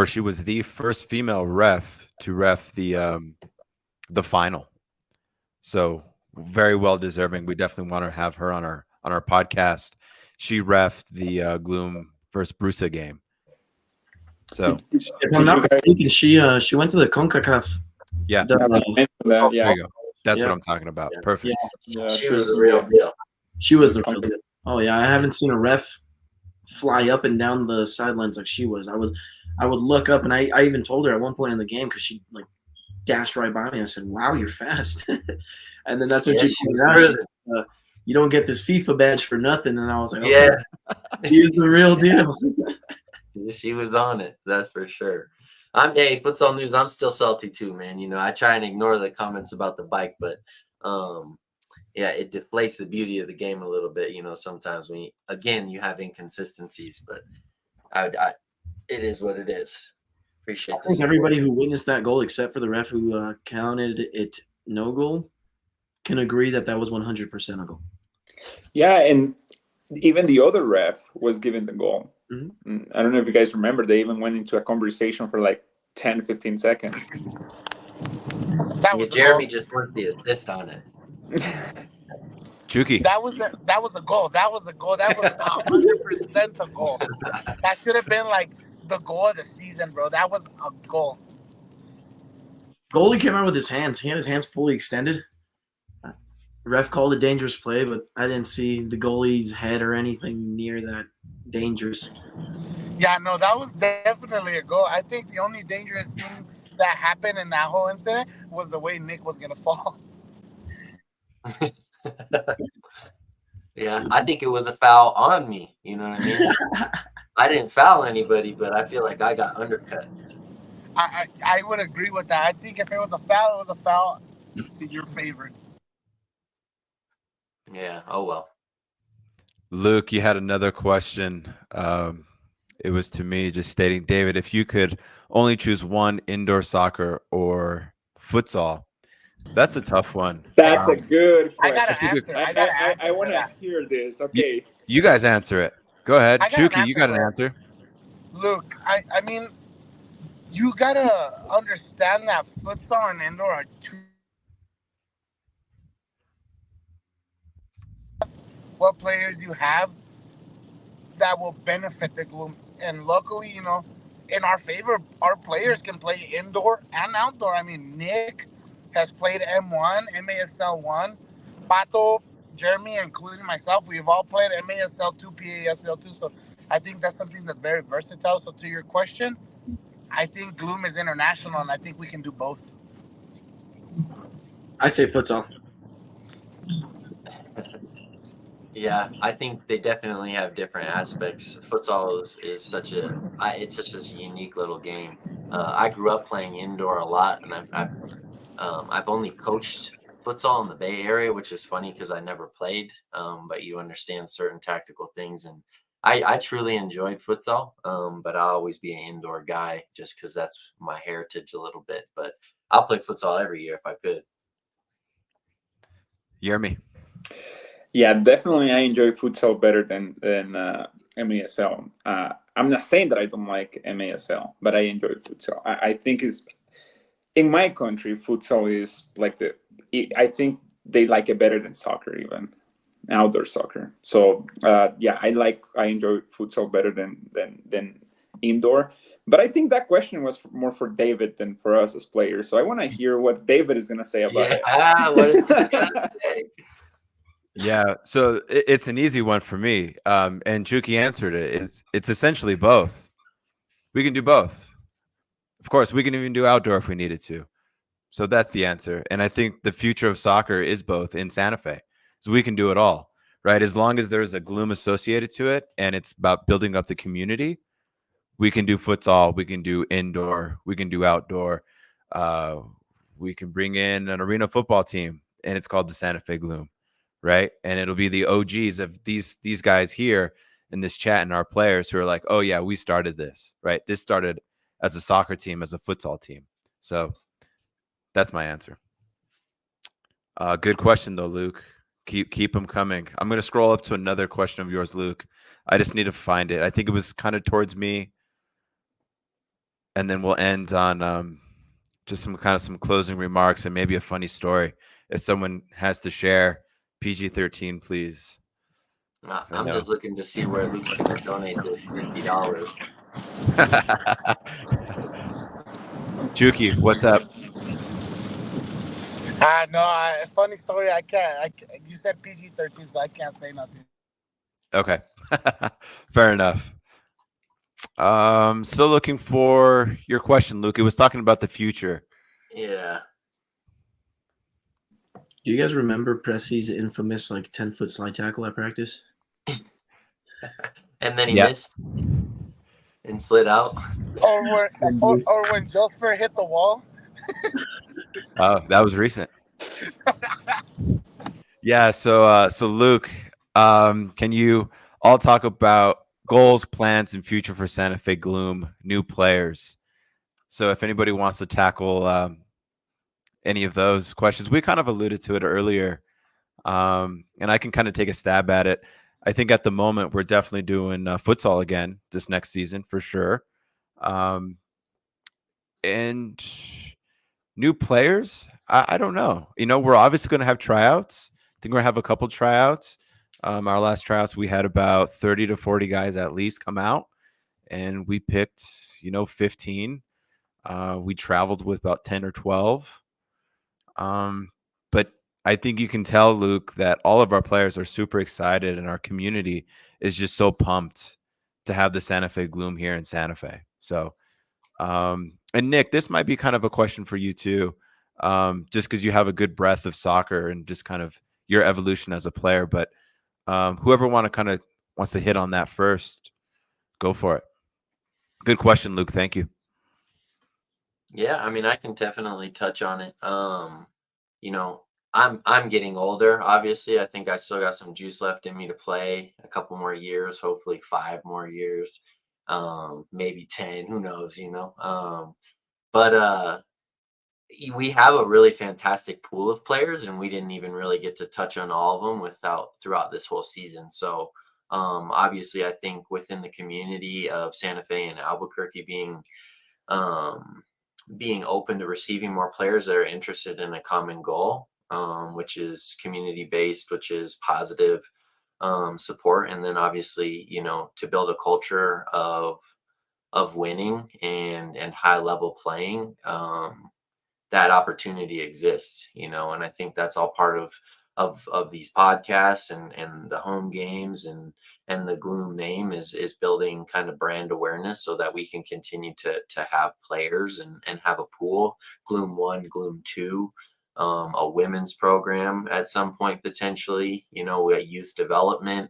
she was the first female ref to ref the final. So very well deserving. We definitely want to have her on our podcast. She refed the Gloom versus Brusa game. So If I'm not mistaken, she went to the CONCACAF. yeah, I was mentioning that, there yeah. you go. That's Yeah. what I'm talking about. Yeah. Perfect. Yeah, She was the real deal. She was the real deal. Oh yeah, I haven't seen a ref fly up and down the sidelines like she was. I would look up, and I even told her at one point in the game because she like dashed right by me. I said, "Wow, you're fast." And then that's when Yeah, she she pointed was out, she cruising. said, you don't get this FIFA badge for nothing. And I was like, Yeah. okay, he's the real deal. She was on it. That's for sure. Futsal news. I'm still salty too, man. I try and ignore the comments about the bike, but yeah, it deflates the beauty of the game a little bit. Sometimes when you have inconsistencies, but it is what it is. Appreciate I the think support. everybody who witnessed that goal, except for the ref who counted it no goal, can agree that was 100% a goal. Yeah, and even the other ref was given the goal. Mhm. I don't know if you guys remember, they even went into a conversation for like 10, 15 seconds. That Yeah, was the Jeremy goal. just wants the assist on it. Chuki. That was a goal. That was a goal. That was 100% a goal. That should have been like the goal of the season, bro. That was a goal. Goalie came out with his hands. He had his hands fully extended. Ref called a dangerous play, but I didn't see the goalie's head or anything near that dangerous. Yeah, no, that was definitely a goal. I think the only dangerous thing that happened in that whole incident was the way Nick was gonna fall. Yeah, I think it was a foul on me. You know what I mean? I didn't foul anybody, but I feel like I got undercut. I would agree with that. I think if it was a foul to your favor. Yeah. Oh well. Luke, you had another question. It was to me, just stating, David, if you could only choose one, indoor soccer or futsal. That's a tough one. That's a good I got question. an answer. I got an answer I for want to that. hear this. Okay. You guys answer it. Go ahead. I got an Chuki, you answer got an for it. answer? Look, I mean, you gotta understand that futsal and indoor are two. What players you have that will benefit the Gloom, and luckily, in our favor, our players can play indoor and outdoor. I mean, Nick has played M1, MASL 1, Pato, Jeremy, including myself, we've all played MASL 2, PASL 2. So I think that's something that's very versatile. So to your question, I think Gloom is international, and I think we can do both. I say futsal. Yeah, I think they definitely have different aspects. Futsal is it's such a unique little game. I grew up playing indoor a lot, and I've only coached futsal in the Bay Area, which is funny because I never played. But you understand certain tactical things, and I truly enjoyed futsal. But I'll always be an indoor guy just because that's my heritage a little bit. But I'll play futsal every year if I could. Jeremy. Yeah, definitely. I enjoy futsal better than MASL. I'm not saying that I don't like MASL, but I enjoy futsal. I think is in my country, futsal is like I think they like it better than soccer, even outdoor soccer. So yeah, I enjoy futsal better than indoor. But I think that question was more for David than for us as players. So I want to hear what David is going to say about it. What is he gonna say? Yeah, so it's an easy one for me. And Juki answered it. It's essentially both. We can do both. Of course, we can even do outdoor if we needed to. So that's the answer. And I think the future of soccer is both in Santa Fe. So we can do it all, right? As long as there's a Gloom associated to it and it's about building up the community, we can do futsal, we can do indoor, we can do outdoor. Uh, we can bring in an arena football team, and it's called the Santa Fe Gloom, right? And it'll be the OGs of these guys here in this chat and our players who are like, oh yeah, we started this, right? This started as a soccer team, as a futsal team. So that's my answer. Good question though, Luke. Keep them coming. I'm gonna scroll up to another question of yours, Luke. I just need to find it. I think it was kind of towards me, and then we'll end on just some closing remarks and maybe a funny story. If someone has to share, PG-13, please. I'm just looking to see where Luke's gonna donate this $50. Juki, what's up? No, funny story. I can't. You said PG-13, so I can't say nothing. Okay, fair enough. Still looking for your question, Luke. It was talking about the future. Yeah. Do you guys remember Pressie's infamous 10-foot slide tackle at practice? And then he missed and slid out. Or when Josper hit the wall. Oh, that was recent. Yeah. So Luke, can you all talk about goals, plans, and future for Santa Fe Gloom, new players? So if anybody wants to tackle any of those questions, we kind of alluded to it earlier, and I can kind of take a stab at it. I think at the moment we're definitely doing futsal again this next season for sure, and new players. I don't know. We're obviously going to have tryouts. I think we're going to have a couple tryouts. Our last tryouts, we had about 30 to 40 guys at least come out, and we picked 15. We traveled with about 10 or 12. But I think you can tell, Luke, that all of our players are super excited, and our community is just so pumped to have the Santa Fe Gloom here in Santa Fe. So, and Nick, this might be kind of a question for you too, just because you have a good breadth of soccer and just kind of your evolution as a player. But whoever wants to hit on that first, go for it. Good question, Luke. Thank you. Yeah, I mean, I can definitely touch on it. I'm getting older. Obviously, I think I still got some juice left in me to play a couple more years, hopefully 5 more years, maybe 10. Who knows? But we have a really fantastic pool of players, and we didn't even really get to touch on all of them throughout this whole season. So obviously, I think within the community of Santa Fe and Albuquerque being open to receiving more players that are interested in a common goal, which is community based, which is positive support, and then obviously to build a culture of winning and high level playing. That opportunity exists, and I think that's all part of these podcasts and the home games and the Gloom name is building kind of brand awareness so that we can continue to have players and have a pool, Gloom 1, Gloom 2, a women's program at some point potentially, a youth development,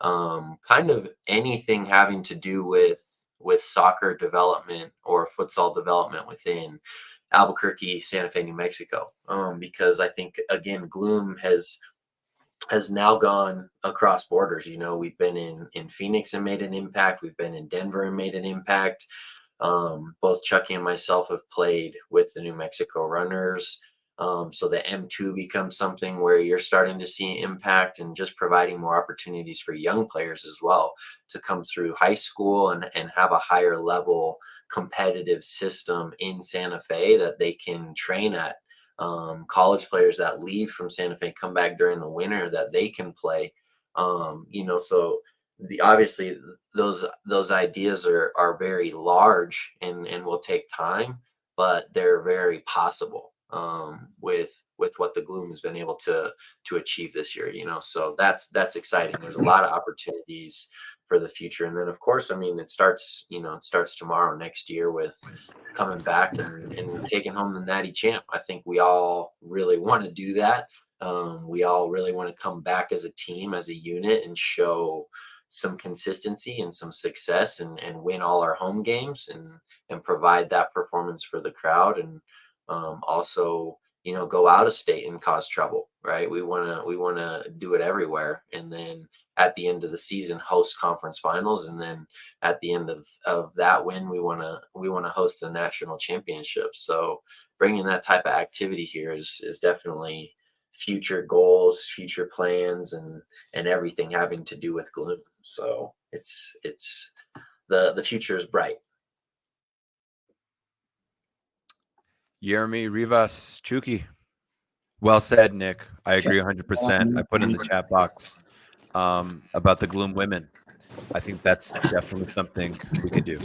kind of anything having to do with soccer development or futsal development within Albuquerque, Santa Fe, New Mexico, because I think again Gloom has now gone across borders. We've been in Phoenix and made an impact. We've been in Denver and made an impact. Both Chucky and myself have played with the New Mexico Runners. So the M2 becomes something where you're starting to see impact and just providing more opportunities for young players as well to come through high school and have a higher level competitive system in Santa Fe that they can train at. College players that leave from Santa Fe come back during the winter that they can play. So obviously those ideas are very large and will take time, but they're very possible with what the Gloom has been able to achieve this year. So that's exciting. There's a lot of opportunities for the future, and then of course, I mean, it starts tomorrow next year with coming back and taking home the Natty Champ. I think we all really want to do that. We all really want to come back as a team, as a unit, and show some consistency and some success and win all our home games and provide that performance for the crowd, and also go out of state and cause trouble, right? We want to do it everywhere, and then at the end of the season host conference finals, and then at the end of that win we want to host the national championship. So bringing that type of activity here is definitely future goals, future plans, and everything having to do with Gloom. So it's the future is bright. Jeremy, Rivas, Chucky. Well said, Nick. I agree 100%. I put in the chat box about the Gloom women. I think that's definitely something we could do.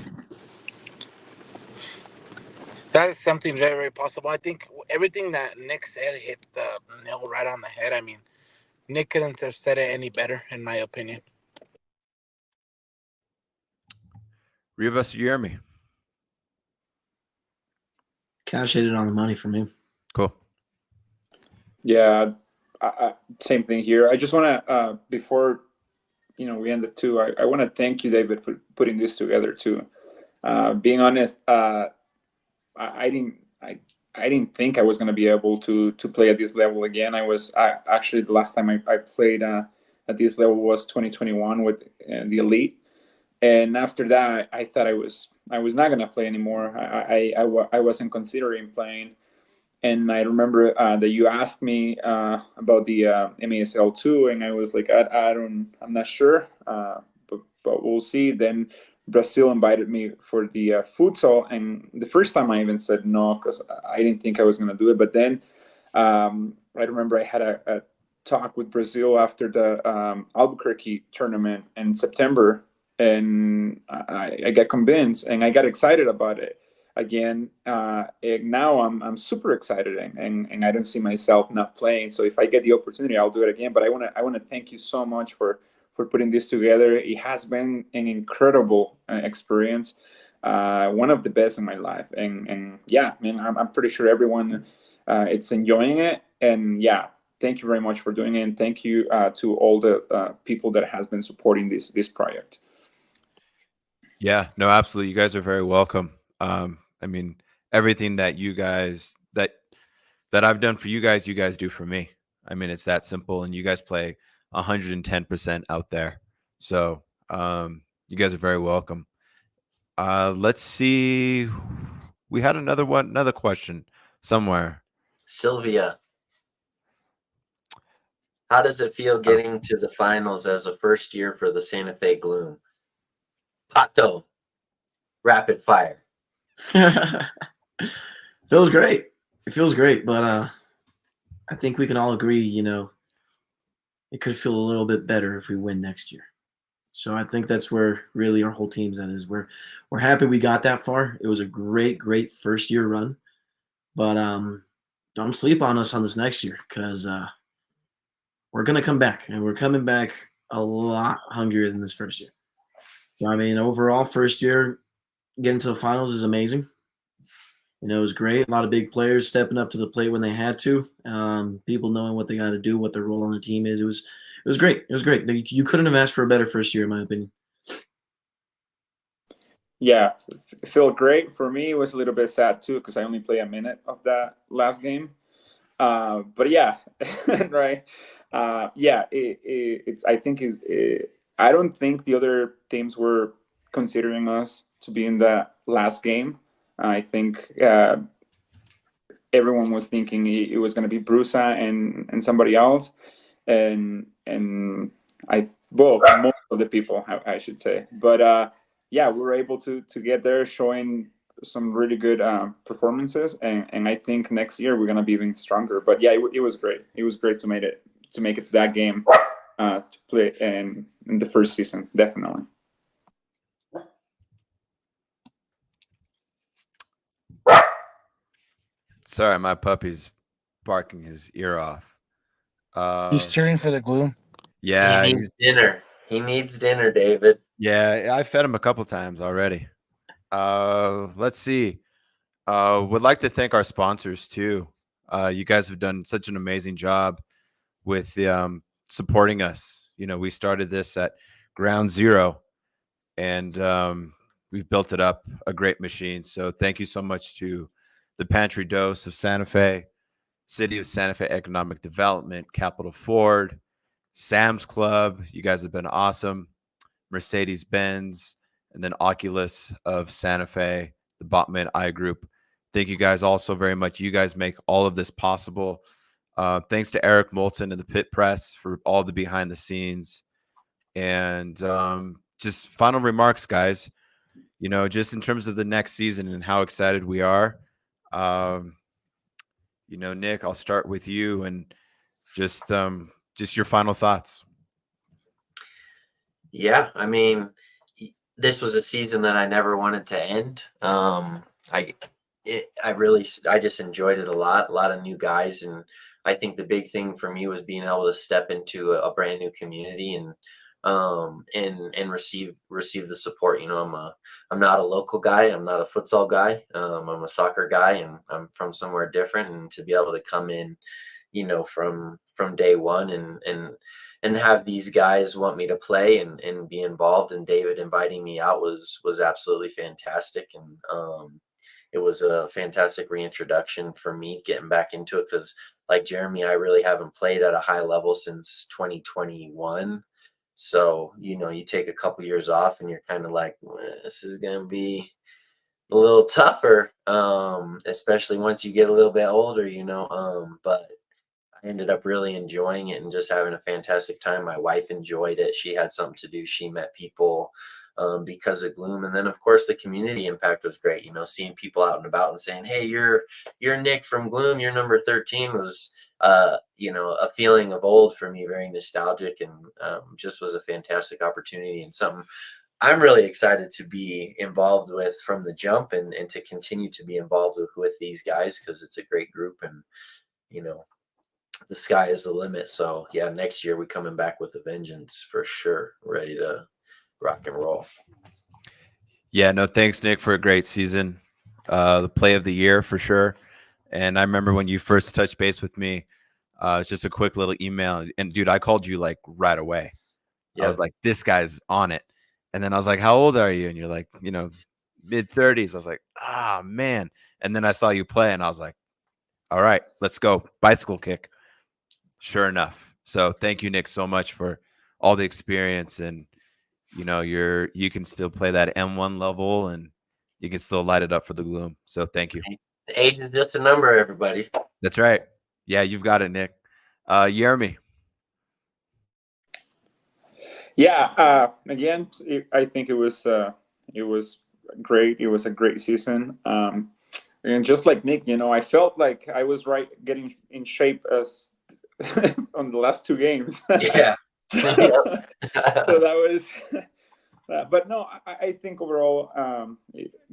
That is something very, very possible. I think everything that Nick said hit the nail right on the head. I mean, Nick couldn't have said it any better, in my opinion. Rivas, Jeremy. Cash hit it on the money for me. Cool. Yeah, same thing here. I just want to, before we end it too, I want to thank you, David, for putting this together too. Being honest, I didn't think I was going to be able to play at this level again. Actually, the last time I played at this level was 2021 with the Elite, and after that, I thought I was not going to play anymore. I wasn't considering playing. And I remember that you asked me about the MASL2, and I was like, I'm not sure, but we'll see. Then Brazil invited me for the futsal, and the first time I even said no because I didn't think I was going to do it. But then I remember I had a talk with Brazil after the Albuquerque tournament in September, and I got convinced and I got excited about it again. Now I'm super excited, and I don't see myself not playing. So if I get the opportunity, I'll do it again. But I want to thank you so much for putting this together. It has been an incredible experience, one of the best in my life. And yeah, man, I'm pretty sure everyone it's enjoying it. And yeah, thank you very much for doing it. And thank you to all the people that has been supporting this project. Yeah, no, absolutely. You guys are very welcome. I mean, everything that you guys that I've done for you guys do for me. I mean, it's that simple, and you guys play 110% out there. So you guys are very welcome. Let's see. We had another question somewhere. Sylvia, how does it feel getting to the finals as a first year for the Santa Fe Gloom? Pato, rapid fire. Feels great. It feels great, but I think we can all agree, it could feel a little bit better if we win next year. So I think that's where really our whole team's at is we're happy we got that far. It was a great first year run, but don't sleep on us on this next year because we're gonna come back, and we're coming back a lot hungrier than this first year. So, I mean, overall, first year getting to the finals is amazing. It was great. A lot of big players stepping up to the plate when they had to. People knowing what they got to do, what their role on the team is. It was great. It was great. You couldn't have asked for a better first year, in my opinion. Yeah, it felt great. For me, it was a little bit sad too because I only played a minute of that last game. But yeah, right. Yeah, it's. I think I don't think the other teams were considering us to be in the last game. I think everyone was thinking it was going to be Brusa and somebody else, and most of the people, I should say, but yeah, we were able to get there, showing some really good performances, and I think next year we're gonna be even stronger. But yeah, it was great. It was great to make it to that game, to play in the first season, definitely. Sorry, my puppy's barking his ear off. He's cheering for the Gloom. Yeah, he needs dinner. He needs dinner, David. yeah, I fed him a couple times already. Let's see. Would like to thank our sponsors too. You guys have done such an amazing job with supporting us. You know, we started this at ground zero, and we've built it up a great machine. So thank you so much to the Pantry Dose of Santa Fe, City of Santa Fe Economic Development, Capital Ford, Sam's Club. You guys have been awesome. Mercedes Benz, and then Oculus of Santa Fe, the Botman I Group. Thank you guys all so very much. You guys make all of this possible. Thanks to Eric Moulton and the Pit Press for all the behind the scenes. And just final remarks, guys. You know, just in terms of the next season and how excited we are. Um, you know, Nick, I'll start with you and just your final thoughts. Yeah, I mean, this was a season that I never wanted to end. I just enjoyed it a lot of new guys, and I think the big thing for me was being able to step into a brand new community and receive the support. You know, I'm not a local guy, I'm not a futsal guy, I'm a soccer guy, and I'm from somewhere different, and to be able to come in, you know, from day one and have these guys want me to play and be involved, and David inviting me out was absolutely fantastic. And it was a fantastic reintroduction for me getting back into it, because like Jeremy, I really haven't played at a high level since 2021. So, you know, you take a couple years off and you're kind of like, this is going to be a little tougher, especially once you get a little bit older, you know, but I ended up really enjoying it and just having a fantastic time. My wife enjoyed it. She had something to do. She met people because of Gloom, and then of course the community impact was great. You know, seeing people out and about and saying, "Hey, you're Nick from Gloom. You're number 13," was you know, a feeling of old for me, very nostalgic, and just was a fantastic opportunity and something I'm really excited to be involved with from the jump, and to continue to be involved with these guys, because it's a great group, and you know, the sky is the limit. So yeah, next year we coming back with a vengeance for sure, ready to rock and roll. Yeah, no, thanks, Nick, for a great season. The play of the year for sure. And I remember when you first touched base with me, it's just a quick little email. And dude, I called you like right away. I was like, this guy's on it. And then I was like, how old are you? And you're like, you know, mid-30s. I was like, ah, man. And then I saw you play and I was like, all right, let's go. Bicycle kick. Sure enough. So thank you, Nick, so much for all the experience, and you know, you can still play that M1 level and you can still light it up for the Gloom. So thank you. The age is just a number, everybody. That's right. Yeah, you've got it, Nick. Jeremy. Yeah, again, I think it was great. It was a great season. And just like Nick, you know, I felt like I was getting in shape as on the last two games. Yeah. So that was, but no, I think overall,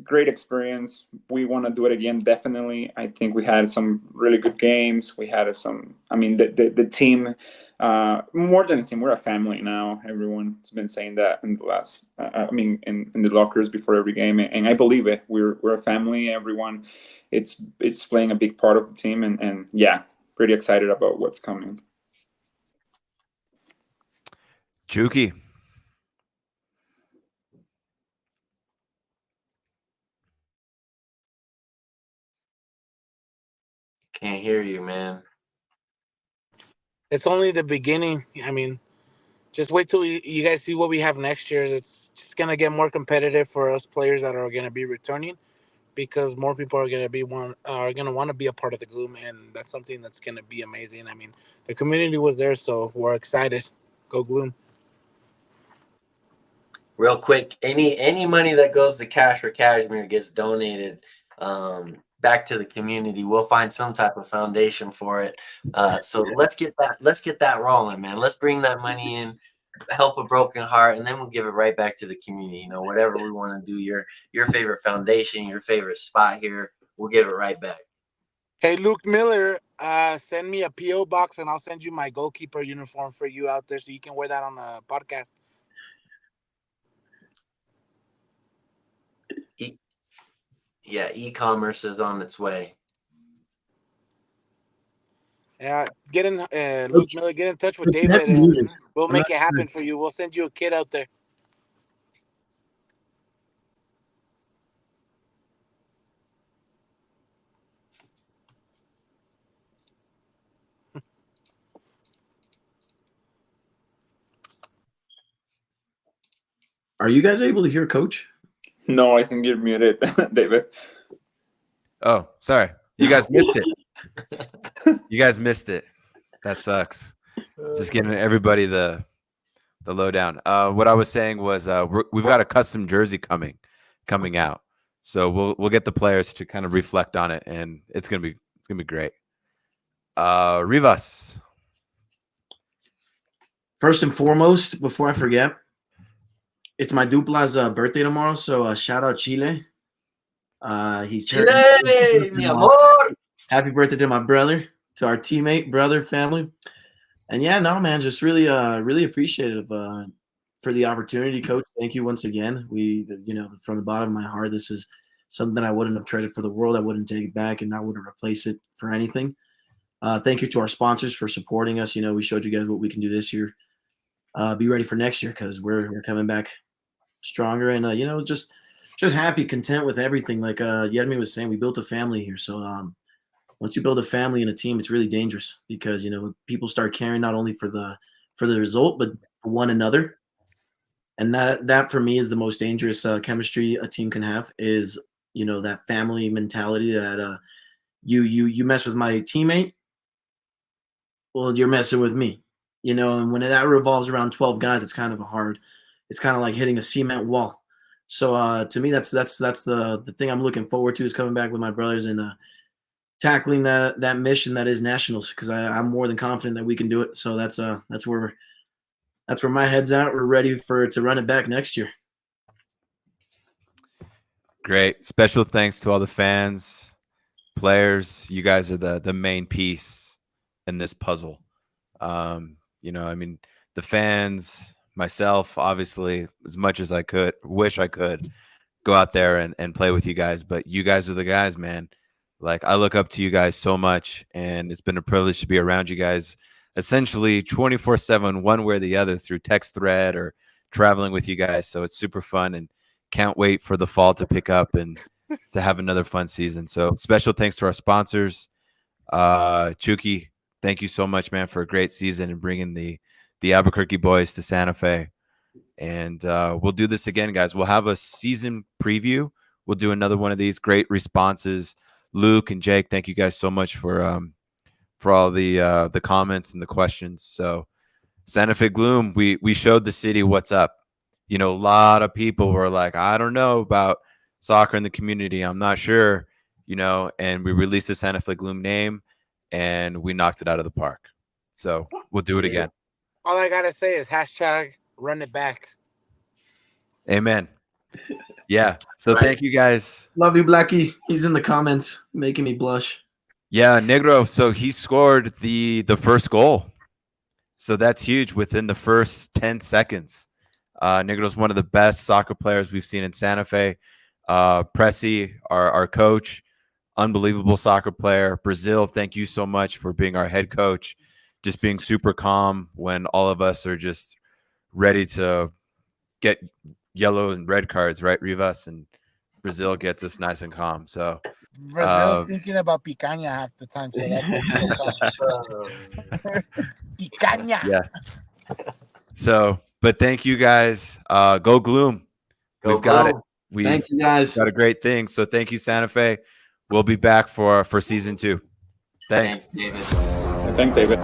great experience. We want to do it again, definitely. I think we had some really good games. We had I mean, the team, more than a team, we're a family now. Everyone's been saying that in the last, I mean, in the lockers before every game, and I believe it. We're a family. Everyone, it's playing a big part of the team, and yeah, pretty excited about what's coming. Juki. Can't hear you, man. It's only the beginning. I mean, just wait till you guys see what we have next year. It's just going to get more competitive for us players that are going to be returning, because more people are gonna want to be a part of the Gloom, and that's something that's gonna be amazing. I mean, the community was there, so we're excited. Go Gloom! Real quick, any money that goes to Cash for Cashmere gets donated back to the community. We'll find some type of foundation for it. So let's get that rolling, man. Let's bring that money in, help a broken heart, and then we'll give it right back to the community. You know, whatever we want to do, your favorite foundation, your favorite spot here, we'll give it right back. Hey, Luke Miller, send me a PO box, and I'll send you my goalkeeper uniform for you out there, so you can wear that on a podcast. E-commerce is on its way. Yeah, Luke Miller, get in touch with Coach, David, you and muted. we'll I'm make not it happen for you. We'll send you a kid out there. Are you guys able to hear Coach? No, I think you're muted, David. Oh, sorry. You guys missed it. You guys missed it. That sucks. Just giving everybody the lowdown. What I was saying was we've got a custom jersey coming out, so we'll get the players to kind of reflect on it, and it's gonna be great. Rivas. First and foremost, before I forget, it's my dupla's birthday tomorrow, so shout out Chile. He's turning. Chile, mi amor. Happy birthday to my brother, to our teammate, brother, family. And yeah, no, man, just really, really appreciative for the opportunity, Coach. Thank you once again. From the bottom of my heart, this is something that I wouldn't have traded for the world. I wouldn't take it back, and I wouldn't replace it for anything. Thank you to our sponsors for supporting us. You know, we showed you guys what we can do this year. Be ready for next year because we're coming back stronger, and just happy, content with everything. Like Yermi was saying, we built a family here, so. Once you build a family and a team, it's really dangerous because people start caring not only for the result but for one another, and that for me is the most dangerous chemistry a team can have is that family mentality that you mess with my teammate, well you're messing with me, and when that revolves around 12 guys, it's kind of like hitting a cement wall. So to me that's the thing I'm looking forward to is coming back with my brothers and tackling that mission that is nationals because I'm more than confident that we can do it. So that's where my head's at. We're ready to run it back next year. Great. Special thanks to all the fans, players. You guys are the main piece in this puzzle. I mean, the fans, myself, obviously, as much as I wish I could go out there and play with you guys, but you guys are the guys, man. Like, I look up to you guys so much, and it's been a privilege to be around you guys essentially 24/7, one way or the other, through text thread or traveling with you guys. So it's super fun, and can't wait for the fall to pick up and to have another fun season. So special thanks to our sponsors. Chucky, thank you so much, man, for a great season and bringing the Albuquerque boys to Santa Fe. And we'll do this again, guys. We'll have a season preview. We'll do another one of these. Great responses. Luke and Jake, thank you guys so much for all the comments and the questions. So Santa Fe Gloom, we showed the city what's up. A lot of people were like, I don't know about soccer in the community. I'm not sure, and we released the Santa Fe Gloom name and we knocked it out of the park. So we'll do it again. All I got to say is #run it back. Amen. Yeah. So Thank you guys. Love you, Blackie. He's in the comments making me blush. Yeah, Negro. So he scored the first goal. So that's huge within the first 10 seconds. Negro's one of the best soccer players we've seen in Santa Fe. Pressy, our coach, unbelievable soccer player. Brazil, thank you so much for being our head coach. Just being super calm when all of us are just ready to get yellow and red cards, right, Rivas? And Brazil gets us nice and calm. So Brazil's thinking about picanha half the time, so that's picanha. Yeah. So, but thank you guys. Go Gloom. Go We've got Gloom. it. we've Thank you, guys. got a great thing. So thank you, Santa Fe. We'll be back for season 2. Thanks. David. Thanks, David.